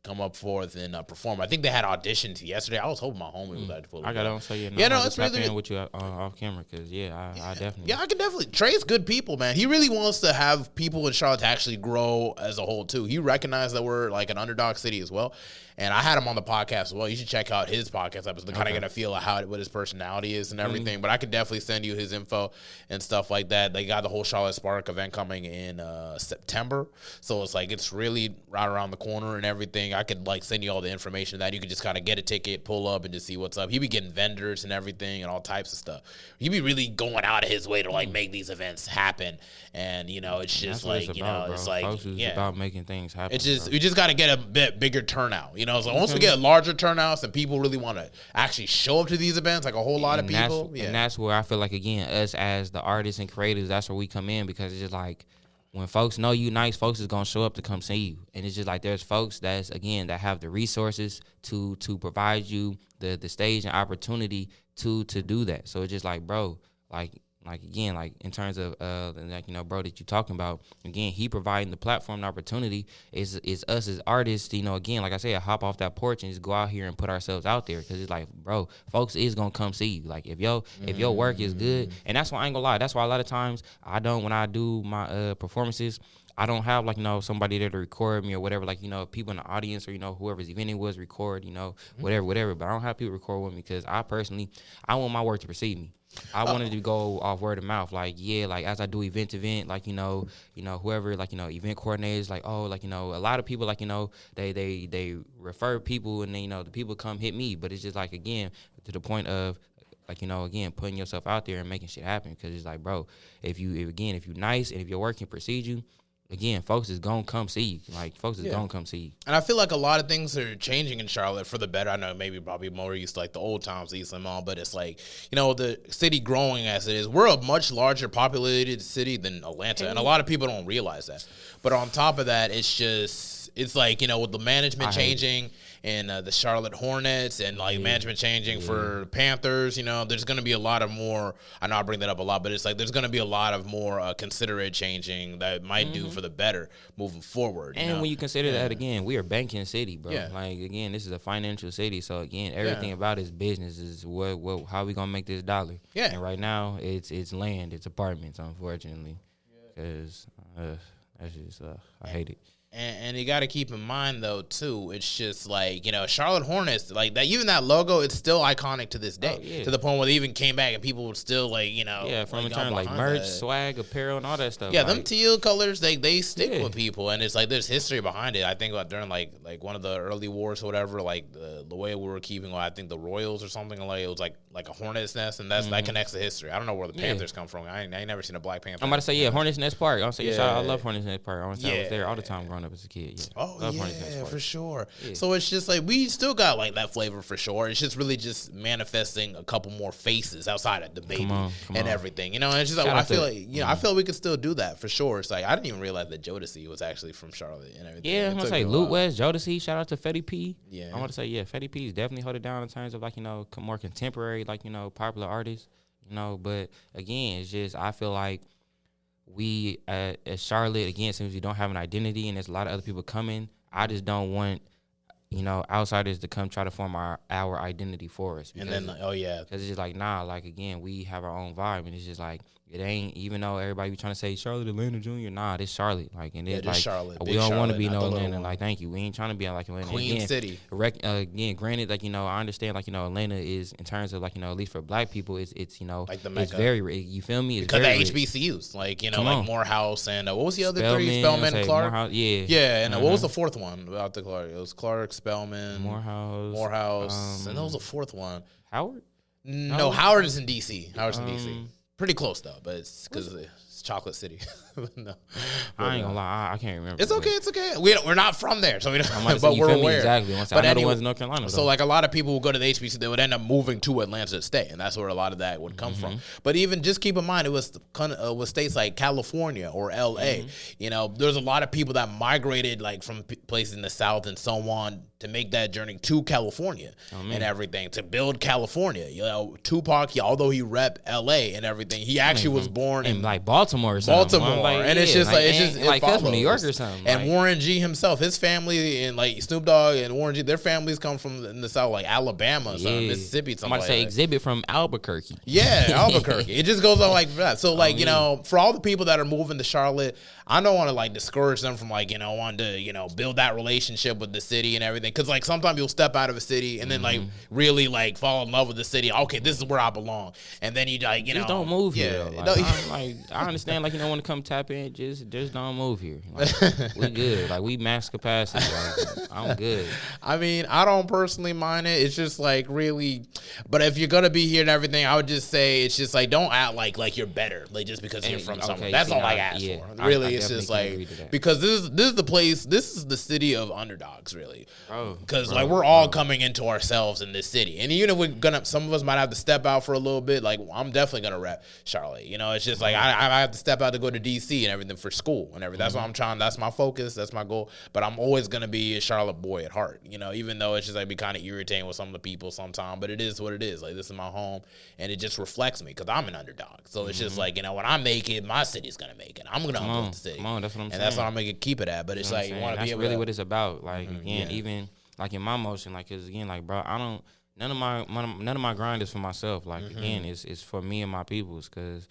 come up forth and perform. I think they had auditions yesterday. I was hoping my homie was at full. I got on, so it's really with you off camera, because I definitely. Yeah, I can definitely. Trey's good people, man. He really wants to have people in Charlotte to actually grow as a whole too. He recognized that we're an underdog city as well. And I had him on the podcast as well. You should check out his podcast episode to kind of get a feel of what his personality is and everything. But I could definitely send you his info and stuff like that. They got the whole Charlotte Spark event coming in September. So it's really right around the corner and everything. I could send you all the information that you could just kind of get a ticket, pull up, and just see what's up. He be getting vendors and everything and all types of stuff. He be really going out of his way to make these events happen. And it's just it's about making things happen. It's just we just got to get a bit bigger turnout. So once we get larger turnouts and people really want to actually show up to these events, a whole lot of people. And that's where I feel again, us as the artists and creators, that's where we come in, because it's just when folks know you nice, folks is gonna show up to come see you. And it's just there's folks that have the resources to provide you the stage and opportunity to do that. So it's just bro, like again, like in terms of like, you know, bro, that you talking about, again, he providing the platform and opportunity is us as artists, you know, again, like I said, hop off that porch and just go out here and put ourselves out there, because it's like, bro, folks is gonna come see you. Like if your work is good, and that's why I ain't gonna lie, that's why a lot of times when I do my performances, I don't have, like, you know, somebody there to record me or whatever, like, you know, people in the audience or, you know, whoever's event it was record, you know, whatever. But I don't have people record with me, because I want my work to precede me. I wanted to go off word of mouth, like, yeah, like as I do event, like, you know, whoever, like, you know, event coordinators, like, oh, like, you know, a lot of people, like, you know, they refer people, and then, you know, the people come hit me. But it's just like, again, to the point of, like, you know, again, putting yourself out there and making shit happen, because it's like, bro, if you nice and if your work can precede you, again, folks is gonna come see you. Like, folks is gonna come see you. And I feel like a lot of things are changing in Charlotte for the better. I know maybe probably more used to like the old times, East and all, but it's like, you know, the city growing as it is, we're a much larger populated city than Atlanta, and a lot of people don't realize that. But on top of that, it's like, you know, with the management changing and the Charlotte Hornets and like management changing for Panthers, you know, there's going to be a lot of more, I know I bring that up a lot, but it's like there's going to be a lot of more considerate changing that might do for the better moving forward. And when you consider that, again, we are banking city, bro. Yeah. Like, again, this is a financial city. So, again, everything about this business is how we going to make this dollar. Yeah. And right now, it's land, it's apartments, unfortunately. Because that's just, I hate it. And you got to keep in mind, though, too, it's just like, you know, Charlotte Hornets, like that, even that logo, it's still iconic to this day, to the point where they even came back and people would still, like, you know. Yeah, from like, in terms like merch, swag, apparel, and all that stuff. Yeah, like, them teal colors, they stick with people. And it's like there's history behind it. I think about during, like one of the early wars or whatever, like the way we were keeping, I think the Royals or something, like it was like a hornet's nest, and that connects to history. I don't know where the Panthers come from. I ain't never seen a Black Panther. I'm about to say, Hornet's Nest Park. I'll say, I love Hornet's Nest Park. I want to say I was there all the time growing up as a kid. Yeah. Oh, yeah, for sure. Yeah. So it's just like we still got like that flavor for sure. It's just really just manifesting a couple more faces outside of the baby and everything. You know, and it's just like I feel like I feel like we could still do that for sure. It's like I didn't even realize that Jodeci was actually from Charlotte and everything. Yeah, I'm gonna say Loot West, Jodeci. Shout out to Fetty P. Yeah, I want to say Fetty P is definitely hold it down in terms of like, you know, more contemporary, like, you know, popular artists. You know, but again, it's just I feel like we at Charlotte, again, since we don't have an identity and there's a lot of other people coming, I just don't want, you know, outsiders to come try to form our identity for us. Because, and then, because it's just like, nah, like, again, we have our own vibe, and it's just like, it ain't, even though everybody be trying to say Charlotte Atlanta Jr., nah, this Charlotte. Like, and it's like, Charlotte, we don't want to be no Atlanta. Like, thank you. We ain't trying to be like Atlanta. Queen City. Again, granted, like, you know, I understand, like, you know, Atlanta is, in terms of, like, you know, at least for Black people, it's you know, like the it's very, you feel me? It's because very the HBCUs, like, you know, like Morehouse and what was the other three? Spelman and Clark? Morehouse, yeah, and what was the fourth one about the Clark? It was Clark, Spelman, Morehouse, and there was a fourth one. Howard? No, Howard is in D.C. Howard's in D.C. Pretty close though, but it's because it's Chocolate City. No, I ain't gonna lie, I can't remember. It's okay. We're not from there, so we don't. But we're aware. Exactly. I know the ones in North Carolina. So like a lot of people will go to the HBCU, they would end up moving to Atlanta to stay, and that's where a lot of that would come from. But even just keep in mind, it was with states like California or L.A. You know, there's a lot of people that migrated like from places in the South and so on to make that journey to California and everything, to build California. You know, Tupac, although he rep L.A. and everything, he actually was born in like Baltimore or something. Like, and it's just like from New York or something. And Warren G himself, his family, and like Snoop Dogg and Warren G, their families come from in the South, like Alabama, Mississippi, something I'm about to say Exhibit from Albuquerque. Yeah, Albuquerque. It just goes on like that. So like, you know, for all the people that are moving to Charlotte, I don't want to like discourage them from like, you know, wanting to, you know, build that relationship with the city and everything. Cause like sometimes you'll step out of a city and then like really like fall in love with the city. Okay, this is where I belong. And then you like, you know, just don't move here. Like, I understand, like, you don't want to come tap in, just don't move here. Like, we good. Like, we max capacity. Like, I'm good. I mean, I don't personally mind it. It's just like really, but if you're gonna be here and everything, I would just say it's just like don't act like you're better, like just because you're from somewhere. That's all I ask for. Really, it's just like because this is the place. This is the city of underdogs, really. Because like we're all coming into ourselves in this city, and even if we're gonna, some of us might have to step out for a little bit. Like I'm definitely gonna rep Charlotte. You know, it's just like I have to step out to go to DC DC and everything for school and everything. That's what I'm trying. That's my focus. That's my goal. But I'm always gonna be a Charlotte boy at heart, you know. Even though it's just like be kind of irritating with some of the people sometimes, but it is what it is. Like this is my home, and it just reflects me because I'm an underdog. So it's just like, you know, when I make it, my city's gonna make it. I'm gonna uplift the city. Come on, that's what I'm saying. And that's what I'm gonna keep it at. But it's like you want to be able. That's really what it's about. Like again, even like in my motion, like cause again, like bro, I don't. None of my grind is for myself. Like again, it's for me and my peoples. Cause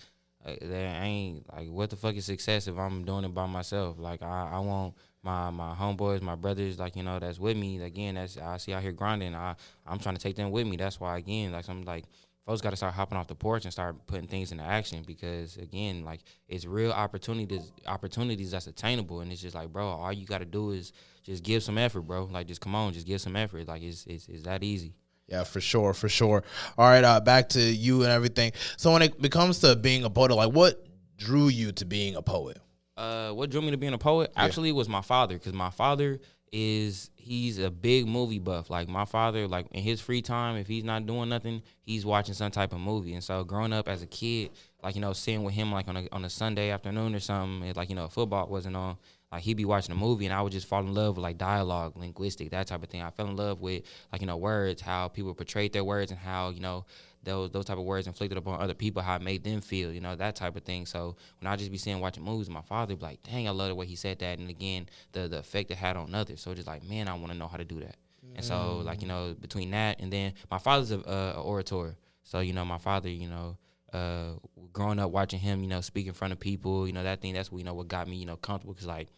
there ain't like what the fuck is success if I'm doing it by myself. Like I want my homeboys, my brothers, like, you know, that's with me. Again, that's I see out here grinding. I'm trying to take them with me. That's why again, like I'm like folks got to start hopping off the porch and start putting things into action because again, like it's real opportunities that's attainable, and it's just like, bro, all you got to do is just give some effort, bro. Like just come on, just give some effort. Like it's that easy. Yeah, for sure, for sure. All right, back to you and everything. So when it comes to being a poet, like what drew you to being a poet? What drew me to being a poet actually was my father, because my father he's a big movie buff. Like my father, like in his free time, if he's not doing nothing, he's watching some type of movie. And so growing up as a kid, like, you know, sitting with him like on a Sunday afternoon or something, like, you know, football wasn't on. Like he'd be watching a movie and I would just fall in love with like dialogue, linguistic, that type of thing. I fell in love with like, you know, words, how people portrayed their words and how, you know, those type of words inflicted upon other people, how it made them feel, you know, that type of thing. So when I just be sitting watching movies, my father would be like, dang, I love the way he said that. And again, the effect it had on others. So just like, man, I want to know how to do that. And so like, you know, between that and then my father's a orator. So, you know, my father, you know, growing up watching him, you know, speak in front of people, you know, that's what, you know, what got me, you know, comfortable. Cause like,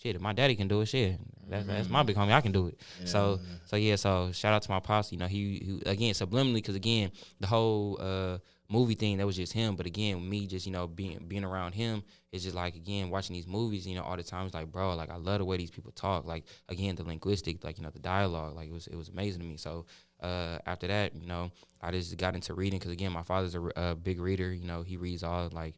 shit, if my daddy can do it, shit, that's my big homie, I can do it. Yeah. So shout out to my pops, you know, he again, subliminally, cause again, the whole, movie thing, that was just him. But again, me just, you know, being around him, it's just like, again, watching these movies, you know, all the time, it's like, bro, like I love the way these people talk. Like, again, the linguistic, like, you know, the dialogue, like it was amazing to me. So, after that, you know, I just got into reading because again, my father's a big reader. You know, he reads all like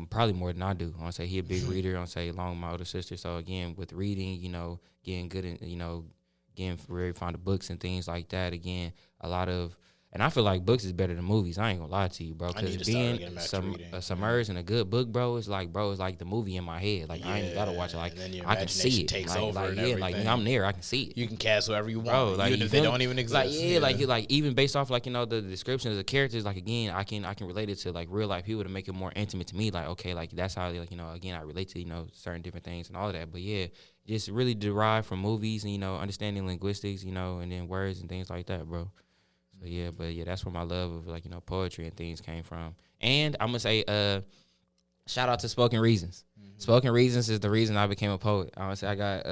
probably more than I do. I want to say he a big reader. I want to say along with my older sister. So again, with reading, you know, getting good, you know, getting very fond of books and things like that. Again, a lot of. And I feel like books is better than movies. I ain't gonna lie to you, bro. Because being submerged in a good book, bro, it's like the movie in my head. Like, I ain't gotta watch it. Like, I can see it. Takes like, over like, and yeah, everything. like, I'm there. I can see it. You can cast whoever you want, bro, like, even if they don't even exist. Like even based off, like, you know, the descriptions of the characters, like, again, I can relate it to, like, real life people to make it more intimate to me. Like, okay, like, that's how, like, you know, again, I relate to, you know, certain different things and all of that. But, yeah, just really derived from movies and, you know, understanding linguistics, you know, and then words and things like that, bro. So yeah, that's where my love of, like, you know, poetry and things came from. And I'm gonna say, shout out to Spoken Reasons. Mm-hmm. Spoken Reasons is the reason I became a poet. I wanna say I got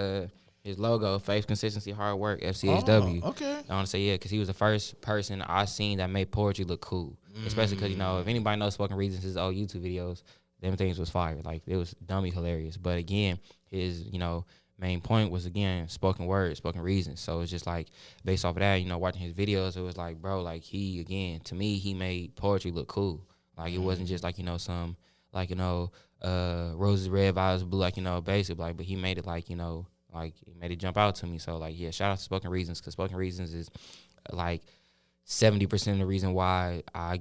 his logo, Faith, Consistency, Hard Work, FCHW. Oh, okay. I wanna say, yeah, because he was the first person I seen that made poetry look cool. Especially because, you know, if anybody knows Spoken Reasons, his old YouTube videos, them things was fire. Like, it was dummy hilarious. But again, his, you know, main point was, again, spoken words, spoken reasons. So it's just like, based off of that, you know, watching his videos, it was like, bro, like, he, again, to me, he made poetry look cool. Like, it wasn't just like, you know, some, like, you know, roses red, violets blue, like, you know, basic, like, but he made it, like, you know, like, he made it jump out to me. So, like, yeah, shout out to Spoken Reasons, because Spoken Reasons is, like, 70% of the reason why I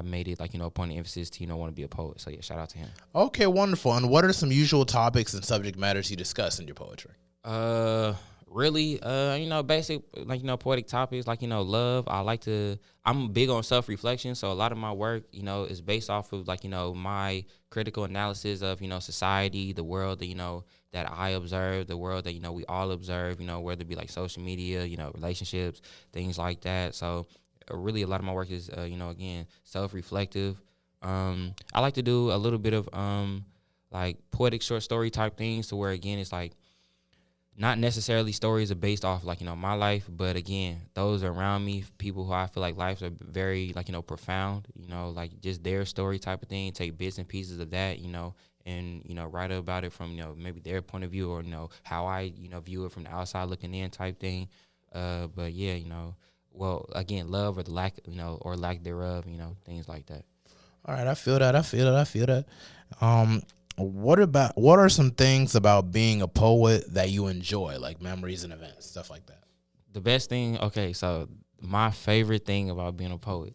made it, like, you know, a point of emphasis to, you know, want to be a poet. So yeah, shout out to him. Okay, wonderful. And what are some usual topics and subject matters you discuss in your poetry? Really, you know, basic, like, you know, poetic topics, like, you know, love. I'm big on self-reflection. So a lot of my work, you know, is based off of, like, you know, my critical analysis of, you know, society, the world that, you know, that I observe, the world that, you know, we all observe, you know, whether it be like social media, you know, relationships, things like that. So really, a lot of my work is, you know, again, self-reflective. I like to do a little bit of, like, poetic short story type things to where, again, it's like not necessarily stories are based off, like, you know, my life, but again, those around me, people who I feel like lives are very, like, you know, profound, you know, like just their story type of thing, take bits and pieces of that, you know, and, you know, write about it from, you know, maybe their point of view or, you know, how I, you know, view it from the outside looking in type thing. But yeah, you know, well, again, love or the lack, you know, or lack thereof, you know, things like that. All right, I feel that. What are some things about being a poet that you enjoy, like memories and events, stuff like that? The best thing, okay, so my favorite thing about being a poet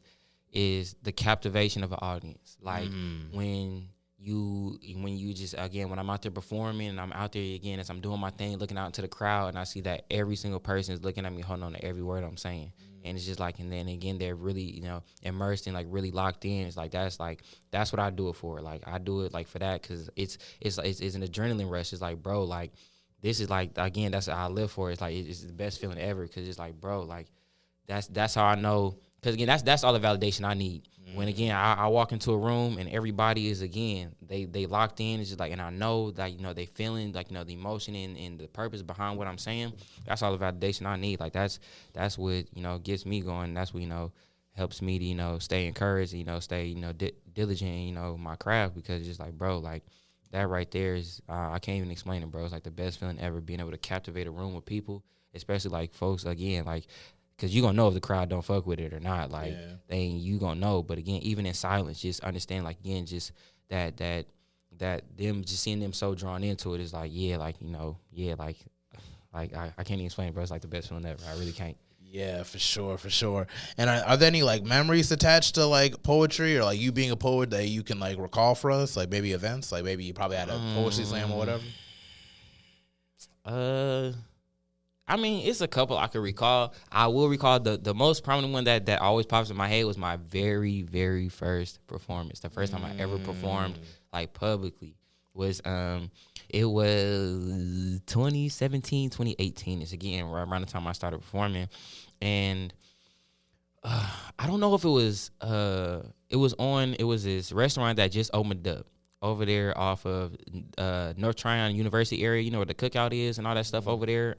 is the captivation of an audience. Like, when when you just, again, when I'm out there performing and I'm out there again as I'm doing my thing, looking out into the crowd, and I see that every single person is looking at me, holding on to every word I'm saying. And it's just like, and then again, they're really, immersed and like really locked in. It's like, that's what I do it for. Like, I do it like for that, because it's an adrenaline rush. It's like, bro, like, this is like, again, that's what I live for. It's like, it's the best feeling ever, because it's like, bro, like, that's how I know. Because again, that's all the validation I need. When again I walk into a room and everybody is, again, they locked in. It's just like, and I know that they feeling like the emotion and the purpose behind what I'm saying. That's all the validation I need. Like that's what gets me going. That's what helps me to stay encouraged. Stay diligent in my craft, because it's just like, bro, like that right there is I can't even explain it, bro. It's like the best feeling ever, being able to captivate a room with people, especially like folks, again, like. Because you going to know if the crowd don't fuck with it or not. Like, you going to know. But, again, even in silence, just understand, like, again, just that them, just seeing them so drawn into it is like, I can't even explain it, bro. It's like the best feeling ever. I really can't. Yeah, for sure. And are there any, like, memories attached to, like, poetry, or, like, you being a poet that you can, like, recall for us? Like, maybe events? Like, maybe you probably had a poetry slam or whatever? I mean, it's a couple I could recall. I will recall the most prominent one that always pops in my head was my very, very first performance. The first time I ever performed, like, publicly was it was 2017, 2018. It's, again, around the time I started performing. And I don't know if it was this restaurant that just opened up over there off of North Tryon University area, where the cookout is and all that stuff over there.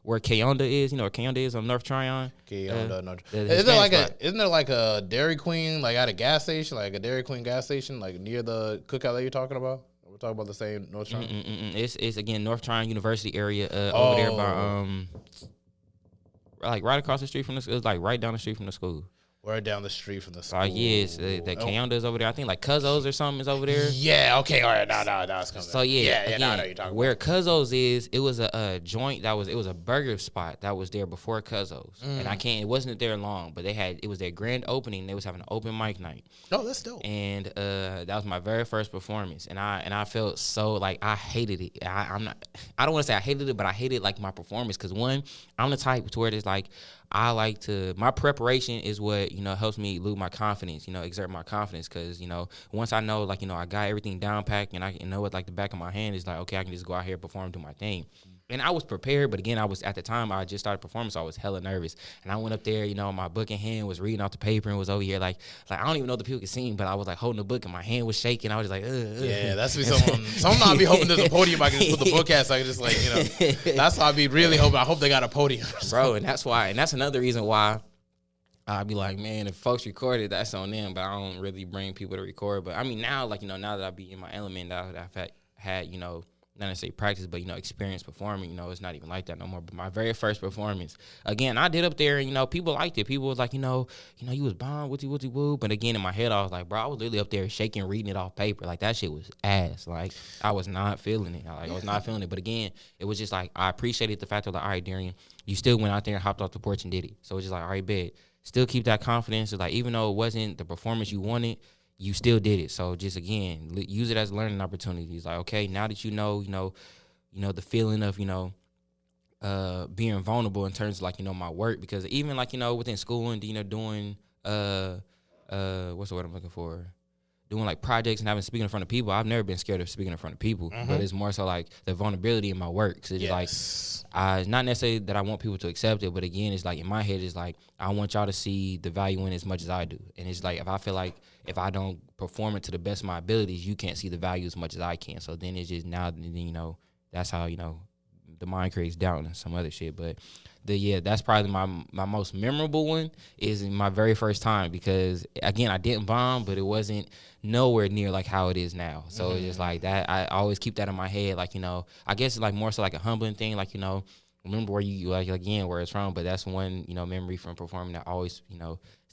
Where Kayonda is, where Kayonda is on North Tryon. Isn't there like a Dairy Queen, like at a gas station, like a Dairy Queen gas station, like near the cookout that you're talking about? We're talking about the same North Tryon. It's again North Tryon University area over there by like right across the street from the school. It's like right down the street from the school. Right down the street from the school. Yes, the Kayonda is over there. I think like Cuzzo's or something is over there. Yeah, okay, all right, no, it's coming. So again, I know you're talking where about. Cuzzo's is, it was a joint it was a burger spot that was there before Cuzzo's, and it wasn't there long, but it was their grand opening. They was having an open mic night. Oh, that's dope. And that was my very first performance, and I felt so like I hated it. I don't want to say I hated it, but I hated like my performance, because one, I'm the type to where it's like, my preparation is what, helps me lose my confidence, exert my confidence. Cause, once I know, like, I got everything down packed and I know it like the back of my hand, is like, okay, I can just go out here, perform, do my thing. And I was prepared, but again, at the time I just started performing, so I was hella nervous. And I went up there, my book in hand, was reading off the paper, and was over here like I don't even know if the people could see me, but I was like holding the book and my hand was shaking. I was just like, Yeah, that's be someone I'd be hoping there's a podium I can just put the book at, so I can just like, that's why I'd be really hoping. I hope they got a podium. Bro, and that's another reason why I'd be like, man, if folks recorded, that's on them, but I don't really bring people to record. But I mean, now, like, now that I be in my element, that I've had, not necessarily practice, but, experience performing, it's not even like that no more. But my very first performance, again, I did up there, and, people liked it. People was like, you was bomb, wooty woo. But again, in my head, I was like, bro, I was literally up there shaking, reading it off paper. Like, that shit was ass. Like, I was not feeling it. I was not feeling it. But again, it was just like, I appreciated the fact of like, all right, Darrion, you still went out there and hopped off the porch and did it. So it's just like, all right, bet. Still keep that confidence. It's like, even though it wasn't the performance you wanted, you still did it. So just, again, use it as a learning opportunity. It's like, okay, now that you know the feeling of, being vulnerable in terms of like, my work, because even like, within school and, doing, what's the word I'm looking for? Doing like projects and speaking in front of people. I've never been scared of speaking in front of people, but it's more so like the vulnerability in my work. So it's like, it's not necessarily that I want people to accept it, but again, it's like in my head, it's like, I want y'all to see the value in it as much as I do. And it's like, if I feel like if I don't perform it to the best of my abilities, you can't see the value as much as I can. So then it's just now, that's how, the mind creates doubt and some other shit. But that's probably my most memorable one, is in my very first time, because again, I didn't bomb, but it wasn't nowhere near like how it is now. So it's just like that. I always keep that in my head. Like, I guess it's like more so like a humbling thing. Like, remember where you like, again, where it's from. But that's one, memory from performing that always,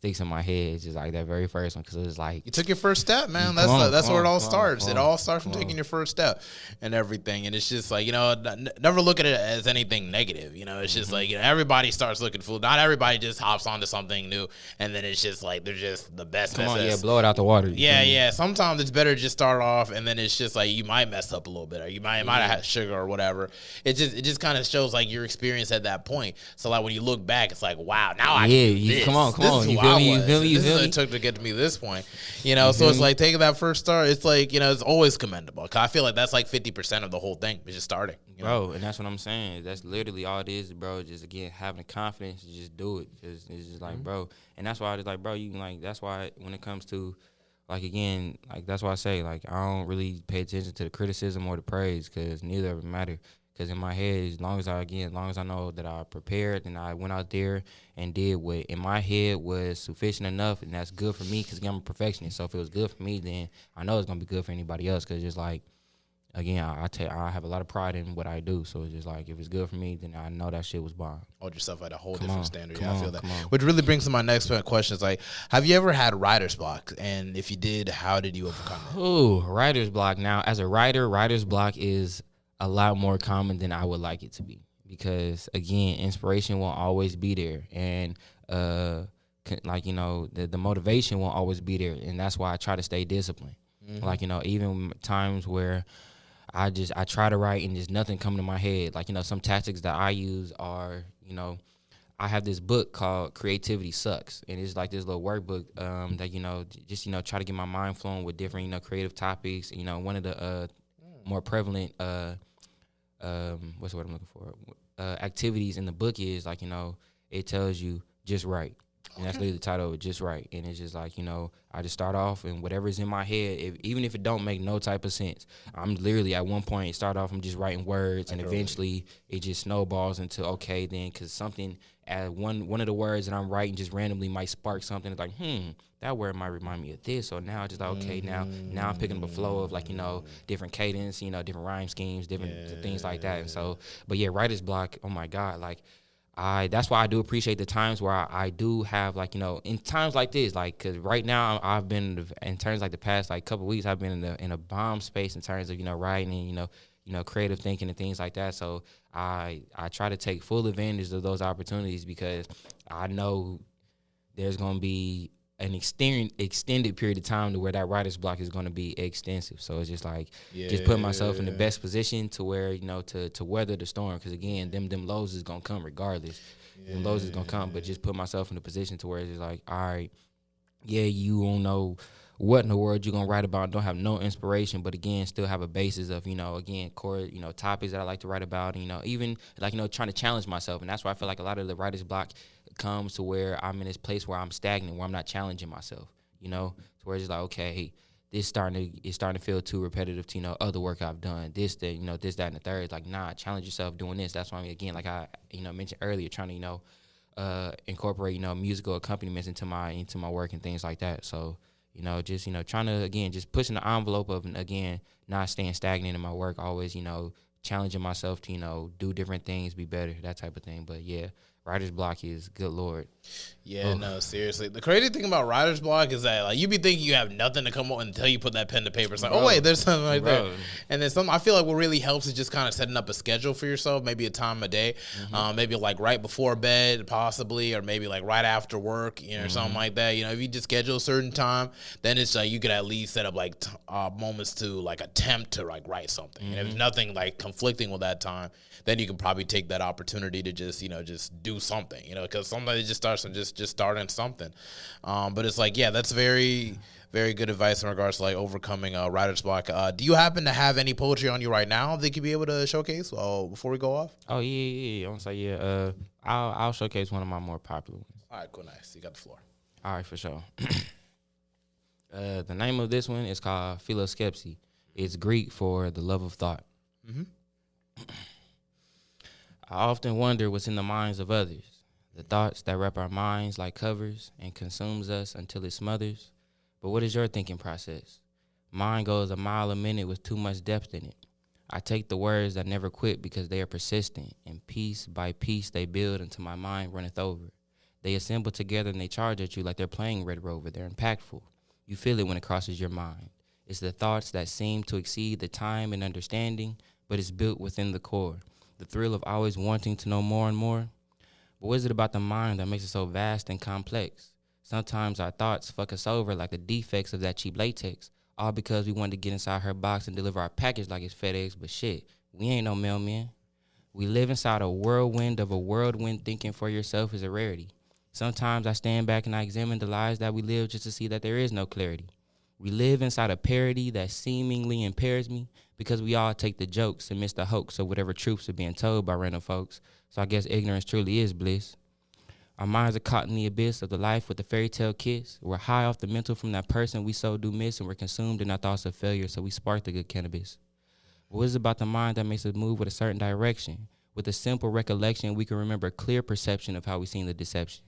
sticks in my head. It's just like that very first one, because it was like you took your first step, man. That's where it all starts. It all starts from taking your first step and everything. And it's just like, never look at it as anything negative. It's just like, everybody starts looking fool. Not everybody just hops onto something new, and then it's just like they're just the best. Blow it out the water. Yeah. Sometimes it's better to just start off, and then it's just like you might mess up a little bit, or you might have had sugar or whatever. It just kind of shows like your experience at that point. So like when you look back, it's like, wow, now I can this. Come on. You feel me? This is what it took to get to me this point. So it's like taking that first start. It's like, it's always commendable. I feel like that's like 50% of the whole thing. It's just starting, bro. And that's what I'm saying. That's literally all it is, bro. Just again having the confidence to just do it. It's just like, bro. And that's why I was like, bro. You can like. That's why when it comes to like, again, like that's why I say like I don't really pay attention to the criticism or the praise, because neither of them matter. Because in my head, as long as I know that I prepared and I went out there and did what in my head was sufficient enough, and that's good for me, because I'm a perfectionist. So if it was good for me, then I know it's gonna be good for anybody else. Because just like, again, I have a lot of pride in what I do. So it's just like, if it's good for me, then I know that shit was bomb. Hold yourself at a whole different standard. I feel that. Which really brings to my next question. Is like, have you ever had writer's block? And if you did, how did you overcome it? Ooh, writer's block. Now, as a writer, writer's block is a lot more common than I would like it to be, because again, inspiration won't always be there, and the motivation won't always be there, and that's why I try to stay disciplined. Like, even times where I try to write and just nothing coming to my head. Like, some tactics that I use are, I have this book called Creativity Sucks, and it's like this little workbook that try to get my mind flowing with different creative topics. One of the more prevalent what's the word I'm looking for? Activities in the book is like, it tells you just write. And that's literally the title of it, just write. And it's just like, I just start off, and whatever's in my head, even if it don't make no type of sense, I'm literally at one point start off, I'm just writing words, and eventually it just snowballs into, okay, then, because something, one of the words that I'm writing just randomly might spark something. It's like, that word might remind me of this. So now I just like, okay, now I'm picking up a flow of like, different cadence, different rhyme schemes, different things like that. And so, but yeah, writer's block, oh my God, like, that's why I do appreciate the times where I do have, like, in times like this, like, because right now I've been, in terms like the past like couple weeks, I've been in a bomb space in terms of writing and creative thinking and things like that. So I try to take full advantage of those opportunities, because I know there's gonna be an extended period of time to where that writer's block is going to be extensive. So it's just like, just putting myself in the best position to where, to weather the storm. Because again, them lows is going to come regardless. Them lows is going to come, but just put myself in a position to where it's just like, all right, you don't know what in the world you're going to write about, don't have no inspiration, but again, still have a basis of, again, core, topics that I like to write about, even like, trying to challenge myself. And that's why I feel like a lot of the writer's block comes to where I'm in this place where I'm stagnant, where I'm not challenging myself, to where it's just like, okay, it's starting to feel too repetitive to, other work I've done, this, that, this, that, and the third. It's like, nah, challenge yourself doing this. That's why, again, like I, mentioned earlier, trying to, incorporate, musical accompaniments into my work and things like that. So, just, trying to, again, just pushing the envelope of, again, not staying stagnant in my work, always, challenging myself to, do different things, be better, that type of thing. But yeah, writer's block is, good Lord. Yeah, no, seriously. The crazy thing about writer's block is that, like, you be thinking you have nothing to come up until you put that pen to paper. It's like, oh, wait, there's something right there. And then I feel like what really helps is just kind of setting up a schedule for yourself, maybe a time a day, maybe like right before bed, possibly, or maybe like right after work, or something like that. If you just schedule a certain time, then it's like you could at least set up like moments to like attempt to like write something. And if there's nothing like conflicting with that time, then you can probably take that opportunity to just, just do something, because somebody just starts from just starting something. But it's like, yeah, that's very, very good advice in regards to like overcoming writer's block. Do you happen to have any poetry on you right now that you could be able to showcase before we go off? Oh, yeah. I want to say, I'll showcase one of my more popular ones. All right, cool, nice. You got the floor. All right, for sure. The name of this one is called Philoskepsy. It's Greek for the love of thought. I often wonder what's in the minds of others, the thoughts that wrap our minds like covers and consumes us until it smothers. But what is your thinking process? Mine goes a mile a minute with too much depth in it. I take the words that never quit because they are persistent, and piece by piece they build until my mind runneth over. They assemble together and they charge at you like they're playing Red Rover. They're impactful. You feel it when it crosses your mind. It's the thoughts that seem to exceed the time and understanding, but it's built within the core. The thrill of always wanting to know more and more. But what is it about the mind that makes it so vast and complex? Sometimes our thoughts fuck us over like the defects of that cheap latex, all because we wanted to get inside her box and deliver our package like it's FedEx, but shit, we ain't no mailman. We live inside a whirlwind of a whirlwind. Thinking for yourself is a rarity. Sometimes I stand back and I examine the lives that we live just to see that there is no clarity. We live inside a parody that seemingly impairs me because we all take the jokes and miss the hoax of whatever truths are being told by random folks. So I guess ignorance truly is bliss. Our minds are caught in the abyss of the life with a fairy tale kiss. We're high off the mental from that person we so do miss, and we're consumed in our thoughts of failure, so we spark the good cannabis. What is it about the mind that makes us move with a certain direction? With a simple recollection, we can remember a clear perception of how we seen the deception.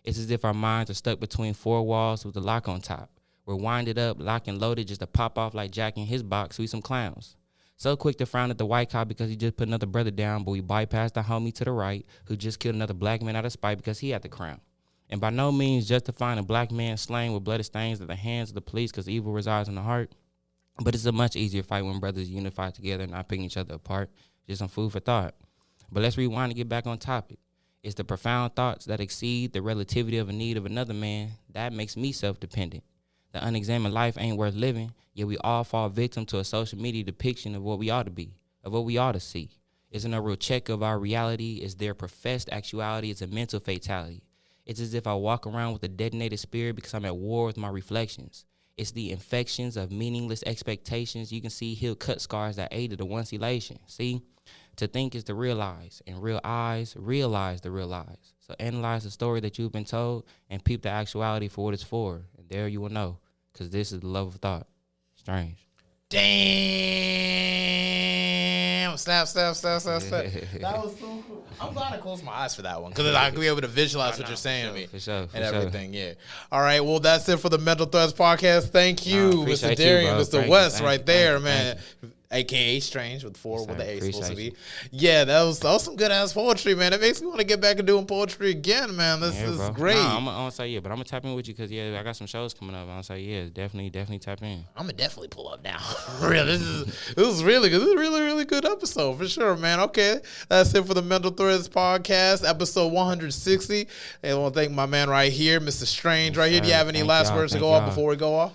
It's as if our minds are stuck between four walls with a lock on top. We're winded up, locked and loaded just to pop off like Jack in his box, we some clowns. So quick to frown at the white cop because he just put another brother down, but we bypassed the homie to the right who just killed another black man out of spite because he had the crown. And by no means justifying a black man slain with bloody stains at the hands of the police because evil resides in the heart. But it's a much easier fight when brothers unify together and not picking each other apart. Just some food for thought. But let's rewind and get back on topic. It's the profound thoughts that exceed the relativity of a need of another man that makes me self-dependent. The unexamined life ain't worth living, yet we all fall victim to a social media depiction of what we ought to be, of what we ought to see. Isn't a real check of our reality? Is their professed actuality? It's a mental fatality. It's as if I walk around with a detonated spirit because I'm at war with my reflections. It's the infections of meaningless expectations. You can see heal cut scars that aided the once elation. See, to think is to realize, and real eyes realize the real lies. So analyze the story that you've been told and peep the actuality for what it's for. And there you will know, because this is the love of thought. Strange. Damn. Snap. That was so cool. I'm glad I closed my eyes for that one because I could be able to visualize what you're saying to me. For sure. And everything, yeah. All right, well, that's it for the Mental Threads podcast. Thank you, Mr. Darrion, Mr. West, right there, man. AKA Strange with four with the A supposed to be. Yeah, that was some good ass poetry, man. It makes me want to get back and doing poetry again, man. This is great. Nah, I'm gonna say but I'm gonna tap in with you because I got some shows coming up. I'm gonna say definitely tap in. I'm gonna definitely pull up now. Real, this is really good. This is a really, really good episode for sure, man. Okay, that's it for the Mental Threads podcast, episode 160. And I want to thank my man right here, Mr. Strange, right here. Do you have any last words to go off before we go off?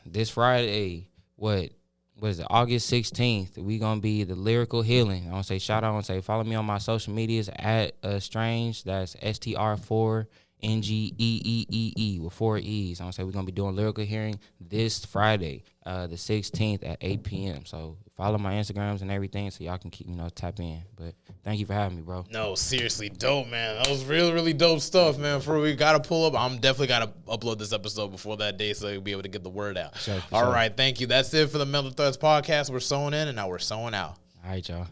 This Friday, what is it, August 16th, we going to be the Lyrical Healing. I want to say shout out and say follow me on my social medias at Strange. That's STR4NGE with 4 E's. I want to say we're going to be doing Lyrical Healing this Friday, the 16th at 8 p.m. So follow my Instagrams and everything so y'all can keep, tap in. But thank you for having me, bro. No, seriously, dope, man. That was really, really dope stuff, man. We got to pull up. I'm definitely got to upload this episode before that day so you'll be able to get the word out. Sure. All right, thank you. That's it for the Mental Threads podcast. We're sewing in, and now we're sewing out. All right, y'all.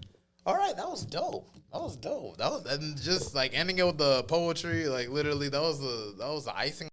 All right, that was dope. And just like ending it with the poetry, like literally, that was the icing.